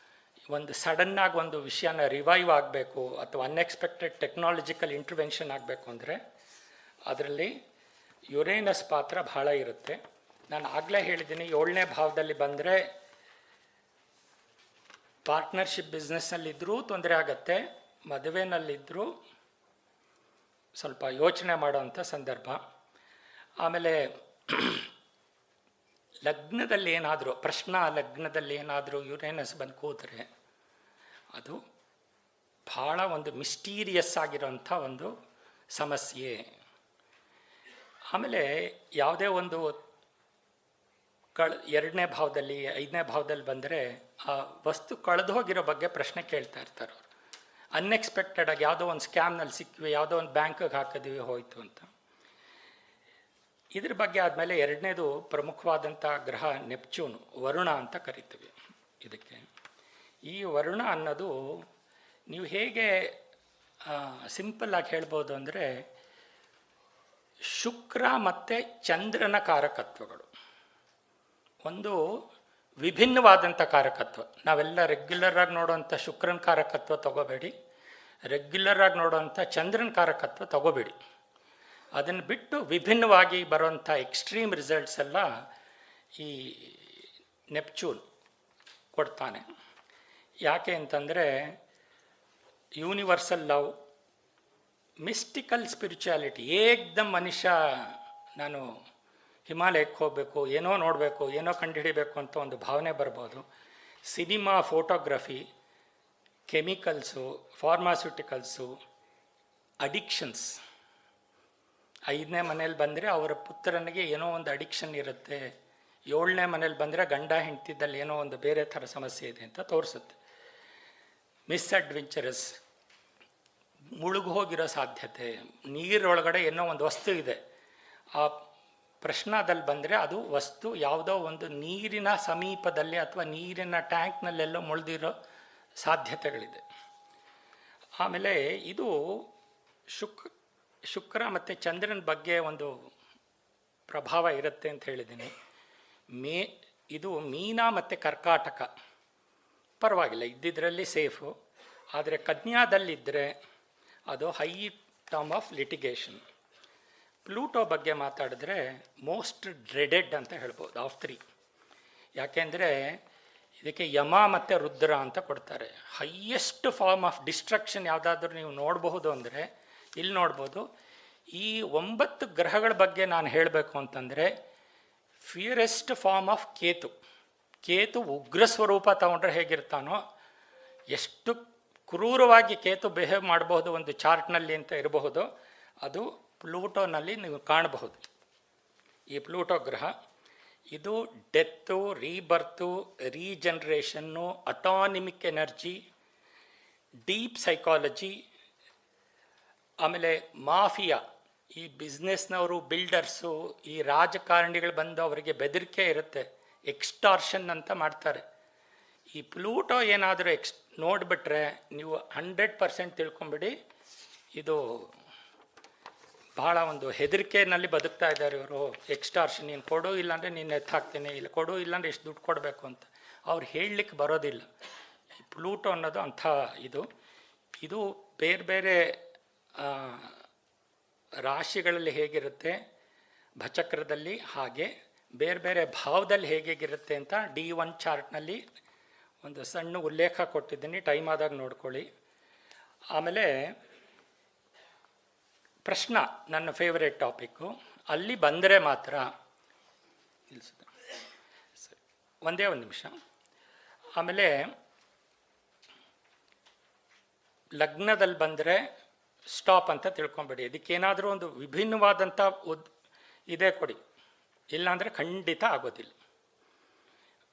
ಒಂದು ಸಡನ್ನಾಗಿ ಒಂದು ವಿಷಯನ ರಿವೈವ್ ಆಗಬೇಕು ಅಥವಾ ಅನ್ಎಕ್ಸ್ಪೆಕ್ಟೆಡ್ ಟೆಕ್ನಾಲಜಿಕಲ್ ಇಂಟರ್ವೆನ್ಷನ್ ಆಗಬೇಕು ಅಂದರೆ ಅದರಲ್ಲಿ ಯುರೇನಸ್ ಪಾತ್ರ ಬಹಳ ಇರುತ್ತೆ. ನಾನು ಆಗಲೇ ಹೇಳಿದ್ದೀನಿ, 7ನೇ ಭಾವದಲ್ಲಿ ಬಂದರೆ ಪಾರ್ಟ್ನರ್ಶಿಪ್ ಬಿಸ್ನೆಸ್ನಲ್ಲಿದ್ದರೂ ತೊಂದರೆ ಆಗತ್ತೆ, ಮದುವೆನಲ್ಲಿದ್ದರೂ ಸ್ವಲ್ಪ ಯೋಚನೆ ಮಾಡೋವಂಥ ಸಂದರ್ಭ. ಆಮೇಲೆ ಲಗ್ನದಲ್ಲಿ ಏನಾದರೂ ಪ್ರಶ್ನಾ ಲಗ್ನದಲ್ಲಿ ಏನಾದರೂ ಯುರೇನಸ್ ಬಂದು ಕೂತ್ರೆ ಅದು ಭಾಳ ಒಂದು ಮಿಸ್ಟೀರಿಯಸ್ ಆಗಿರೋಂಥ ಒಂದು ಸಮಸ್ಯೆ. ಆಮೇಲೆ ಯಾವುದೇ ಒಂದು 2ನೇ ಭಾವದಲ್ಲಿ 5ನೇ ಭಾವದಲ್ಲಿ ಬಂದರೆ ಆ ವಸ್ತು ಕಳೆದು ಹೋಗಿರೋ ಬಗ್ಗೆ ಪ್ರಶ್ನೆ ಕೇಳ್ತಾ ಇರ್ತಾರೆ ಅವರು. ಅನ್ಎಕ್ಸ್ಪೆಕ್ಟೆಡಾಗಿ ಯಾವುದೋ ಒಂದು ಸ್ಕ್ಯಾಮ್ನಲ್ಲಿ ಸಿಕ್ಕಿವಿ, ಯಾವುದೋ ಒಂದು ಬ್ಯಾಂಕಿಗೆ ಹಾಕಿದ್ವಿ ಹೋಯಿತು ಅಂತ. ಇದ್ರ ಬಗ್ಗೆ ಆದಮೇಲೆ 2ನೇದು ಪ್ರಮುಖವಾದಂಥ ಗ್ರಹ ನೆಪ್ಚೂನ್, ವರುಣ ಅಂತ ಕರಿತೀವಿ ಇದಕ್ಕೆ. ಈ ವರುಣ ಅನ್ನೋದು ನೀವು ಹೇಗೆ ಸಿಂಪಲ್ಲಾಗಿ ಹೇಳ್ಬೋದು ಅಂದರೆ ಶುಕ್ರ ಮತ್ತು ಚಂದ್ರನ ಕಾರಕತ್ವಗಳು. ಒಂದು ವಿಭಿನ್ನವಾದಂಥ ಕಾರಕತ್ವ. ನಾವೆಲ್ಲ ರೆಗ್ಯುಲರಾಗಿ ನೋಡೋವಂಥ ಶುಕ್ರನ ಕಾರಕತ್ವ ತಗೋಬೇಡಿ, ರೆಗ್ಯುಲರಾಗಿ ನೋಡೋವಂಥ ಚಂದ್ರನ ಕಾರಕತ್ವ ತಗೋಬೇಡಿ. ಅದನ್ನು ಬಿಟ್ಟು ವಿಭಿನ್ನವಾಗಿ ಬರುವಂಥ ಎಕ್ಸ್ಟ್ರೀಮ್ ರಿಸಲ್ಟ್ಸ್ ಎಲ್ಲ ಈ ನೆಪ್ಚೂನ್ ಕೊಡ್ತಾನೆ. ಯಾಕೆ ಅಂತಂದರೆ ಯೂನಿವರ್ಸಲ್ ಲವ್, ಮಿಸ್ಟಿಕಲ್ ಸ್ಪಿರಿಚುಯಾಲಿಟಿ. ಏಕ್ದಮ್ ಮನುಷ್ಯ ನಾನು ಹಿಮಾಲಯಕ್ಕೆ ಹೋಗಬೇಕು, ಏನೋ ನೋಡಬೇಕು, ಏನೋ ಕಂಡುಹಿಡಿಬೇಕು ಅಂತ ಒಂದು ಭಾವನೆ ಬರ್ಬೋದು. Cinema, photography, chemicals, pharmaceuticals, addictions. 5ನೇ ಮನೇಲಿ ಬಂದರೆ ಅವರ ಪುತ್ರನಿಗೆ ಏನೋ ಒಂದು ಅಡಿಕ್ಷನ್ ಇರುತ್ತೆ. 7ನೇ ಮನೇಲಿ ಬಂದರೆ ಗಂಡ ಹೆಂಡತಿದ್ದಲ್ಲಿ ಏನೋ ಒಂದು ಬೇರೆ ಥರ ಸಮಸ್ಯೆ ಇದೆ ಅಂತ ತೋರಿಸುತ್ತೆ. ಮಿಸ್ಅಡ್ವೆಂಚರಸ್, ಮುಳುಗು ಹೋಗಿರೋ ಸಾಧ್ಯತೆ, ನೀರೊಳಗಡೆ ಏನೋ ಒಂದು ವಸ್ತು ಇದೆ. ಆ ಪ್ರಶ್ನಾದಲ್ಲಿ ಬಂದರೆ ಅದು ವಸ್ತು ಯಾವುದೋ ಒಂದು ನೀರಿನ ಸಮೀಪದಲ್ಲಿ ಅಥವಾ ನೀರಿನ ಟ್ಯಾಂಕ್ನಲ್ಲೆಲ್ಲೋ ಮುಳಿದಿರೋ ಸಾಧ್ಯತೆಗಳಿದೆ. ಆಮೇಲೆ ಇದು ಶುಕ್ರ ಮತ್ತು ಚಂದ್ರನ ಬಗ್ಗೆ ಒಂದು ಪ್ರಭಾವ ಇರುತ್ತೆ ಅಂತ ಹೇಳಿದ್ದೀನಿ. ಇದು ಮೀನ ಮತ್ತು ಕರ್ಕಾಟಕ ಪರವಾಗಿಲ್ಲ, ಇದ್ದಿದ್ರಲ್ಲಿ ಸೇಫು. ಆದರೆ ಕನ್ಯಾದಲ್ಲಿದ್ದರೆ ಅದು high term of litigation. Pluto ಬಗ್ಗೆ ಮಾತಾಡಿದ್ರೆ ಮೋಸ್ಟ್ ಡ್ರೆಡೆಡ್ ಅಂತ ಹೇಳ್ಬೋದು ಆಫ್ 3. ಯಾಕೆಂದರೆ ಇದಕ್ಕೆ ಯಮ ಮತ್ತು ರುದ್ರ ಅಂತ ಕೊಡ್ತಾರೆ. ಹೈಯೆಸ್ಟ್ ಫಾರ್ಮ್ ಆಫ್ ಡಿಸ್ಟ್ರಕ್ಷನ್ ಯಾವುದಾದ್ರೂ ನೀವು ನೋಡಬಹುದು ಅಂದರೆ ಇಲ್ಲಿ ನೋಡ್ಬೋದು. ಈ 9 ಗ್ರಹಗಳ ಬಗ್ಗೆ ನಾನು ಹೇಳಬೇಕು ಅಂತಂದರೆ ಫಿಯರೆಸ್ಟ್ ಫಾರ್ಮ್ ಆಫ್ ಕೇತು ಉಗ್ರ ಸ್ವರೂಪ ತಗೊಂಡ್ರೆ ಹೇಗಿರ್ತಾನೋ, ಎಷ್ಟು ಕ್ರೂರವಾಗಿ ಕೇತು ಬಿಹೇವ್ ಮಾಡಬಹುದು ಒಂದು ಚಾರ್ಟ್ನಲ್ಲಿ ಅಂತ ಇರಬಹುದು, ಅದು ಪ್ಲೂಟೋನಲ್ಲಿ ನೀವು ಕಾಣಬಹುದು. ಈ ಪ್ಲೂಟೋ ಗ್ರಹ ಇದು ಡೆತ್ತು, ರೀಬರ್ತು, ರೀಜನ್ರೇಷನ್ನು, ಅಟಾನಿಮಿಕ್ ಎನರ್ಜಿ, ಡೀಪ್ ಸೈಕಾಲಜಿ, ಆಮೇಲೆ ಮಾಫಿಯಾ, ಈ ಬಿಸ್ನೆಸ್ನವರು, ಬಿಲ್ಡರ್ಸು, ಈ ರಾಜಕಾರಣಿಗಳು ಬಂದು ಅವರಿಗೆ ಬೆದರಿಕೆ ಇರುತ್ತೆ, ಎಕ್ಸ್ಟಾರ್ಷನ್ ಅಂತ ಮಾಡ್ತಾರೆ. ಈ ಪ್ಲೂಟೋ ಏನಾದರೂ ನೋಡಿಬಿಟ್ರೆ ನೀವು 100% ತಿಳ್ಕೊಂಬಿಡಿ, ಇದು ಬಹಳ ಒಂದು ಹೆದರಿಕೆಯಲ್ಲಿ ಬದುಕ್ತಾ ಇದ್ದಾರೆ ಇವರು. ಎಕ್ಸ್ಟಾರ್ಷನ್, ನೀನು ಕೊಡು, ಇಲ್ಲಾಂದರೆ ನೀನು ಎತ್ತಾಕ್ತೀನಿ, ಇಲ್ಲ ಕೊಡು, ಇಲ್ಲಾಂದರೆ ಎಷ್ಟು ದುಡ್ಡು ಕೊಡಬೇಕು ಅಂತ ಅವ್ರು ಹೇಳಲಿಕ್ಕೆ ಬರೋದಿಲ್ಲ. ಪ್ಲೂಟೋ ಅನ್ನೋದು ಅಂಥ ಇದು ಬೇರೆ ಬೇರೆ ರಾಶಿಗಳಲ್ಲಿ ಹೇಗಿರುತ್ತೆ, ಭಚಕ್ರದಲ್ಲಿ ಹಾಗೆ ಬೇರೆ ಬೇರೆ ಭಾವದಲ್ಲಿ ಹೇಗಿರುತ್ತೆ ಅಂತ D1 ಚಾರ್ಟ್ನಲ್ಲಿ ಒಂದು ಸಣ್ಣ ಉಲ್ಲೇಖ ಕೊಟ್ಟಿದ್ದೀನಿ, ಟೈಮ್ ಆದಾಗ ನೋಡ್ಕೊಳ್ಳಿ. ಆಮೇಲೆ ಪ್ರಶ್ನ ನನ್ನ ಫೇವರೇಟ್ ಟಾಪಿಕ್ಕು. ಅಲ್ಲಿ ಬಂದರೆ ಮಾತ್ರ ಒಂದೇ ಒಂದು ನಿಮಿಷ. ಆಮೇಲೆ ಲಗ್ನದಲ್ಲಿ ಬಂದರೆ ಸ್ಟಾಪ್ ಅಂತ ತಿಳ್ಕೊಂಬೇಡಿ. ಇದಕ್ಕೇನಾದರೂ ಒಂದು ವಿಭಿನ್ನವಾದಂಥ ಇದೇ ಕೊಡಿ, ಇಲ್ಲಾಂದರೆ ಖಂಡಿತ ಆಗೋದಿಲ್ಲ.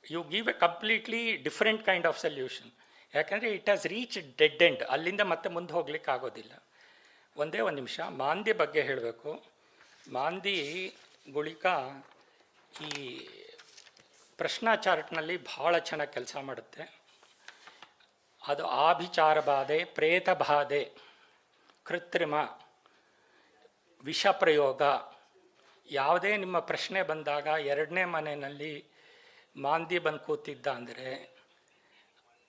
You give a completely different kind of solution. ಯಾಕಂದರೆ it has reach dead end, ಅಲ್ಲಿಂದ ಮತ್ತೆ ಮುಂದೆ ಹೋಗ್ಲಿಕ್ಕೆ ಆಗೋದಿಲ್ಲ. ಒಂದೇ ಒಂದು ನಿಮಿಷ ಮಾಂದಿ ಬಗ್ಗೆ ಹೇಳಬೇಕು. ಮಾಂದಿ ಗುಳಿಕ ಈ ಪ್ರಶ್ನಾ ಚಾರ್ಟ್ನಲ್ಲಿ ಭಾಳ ಚೆನ್ನಾಗಿ ಕೆಲಸ ಮಾಡುತ್ತೆ. ಅದು ಆಭಿಚಾರ ಬಾಧೆ, ಪ್ರೇತ ಬಾಧೆ, ಕೃತ್ರಿಮ, ವಿಷ ಪ್ರಯೋಗ, ಯಾವುದೇ ನಿಮ್ಮ ಪ್ರಶ್ನೆ ಬಂದಾಗ ಎರಡನೇ ಮನೆಯಲ್ಲಿ ಮಾಂದಿ ಬಂದು ಕೂತಿದ್ದ ಅಂದರೆ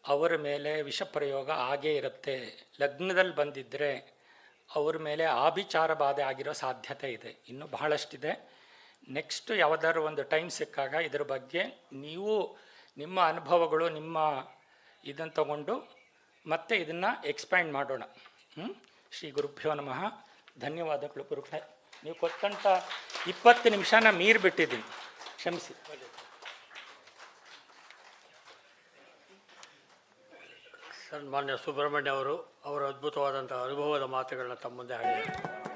ಅವರ ಮೇಲೆ ವಿಷ ಪ್ರಯೋಗ ಆಗೇ ಇರುತ್ತೆ. ಲಗ್ನದಲ್ಲಿ ಬಂದಿದ್ದರೆ ಅವ್ರ ಮೇಲೆ ಆಭಿಚಾರ ಬಾಧೆ ಆಗಿರೋ ಸಾಧ್ಯತೆ ಇದೆ. ಇನ್ನೂ ಬಹಳಷ್ಟಿದೆ. ನೆಕ್ಸ್ಟ್ ಯಾವುದಾದ್ರು ಒಂದು ಟೈಮ್ ಸಿಕ್ಕಾಗ ಇದ್ರ ಬಗ್ಗೆ ನೀವು ನಿಮ್ಮ ಅನುಭವಗಳು, ನಿಮ್ಮ ಇದನ್ನು ತಗೊಂಡು ಮತ್ತೆ ಇದನ್ನು ಎಕ್ಸ್ಪ್ಯಾಂಡ್ ಮಾಡೋಣ. ಶ್ರೀ ಗುರುಭ್ಯೋ ನಮಃ. ಧನ್ಯವಾದಗಳು ಗುರುಗಳೇ. ನೀವು ಕೊಟ್ಟಂಥ 20 ನಿಮಿಷನ ಮೀರಿಬಿಟ್ಟಿದ್ದೀನಿ, ಕ್ಷಮಿಸಿ. ಸನ್ಮಾನ್ಯ ಸುಬ್ರಹ್ಮಣ್ಯ ಅವರು ಅವರ ಅದ್ಭುತವಾದಂಥ ಅನುಭವದ ಮಾತುಗಳನ್ನ ತಮ್ಮ ಮುಂದೆ ಹೇಳಿದ್ದಾರೆ.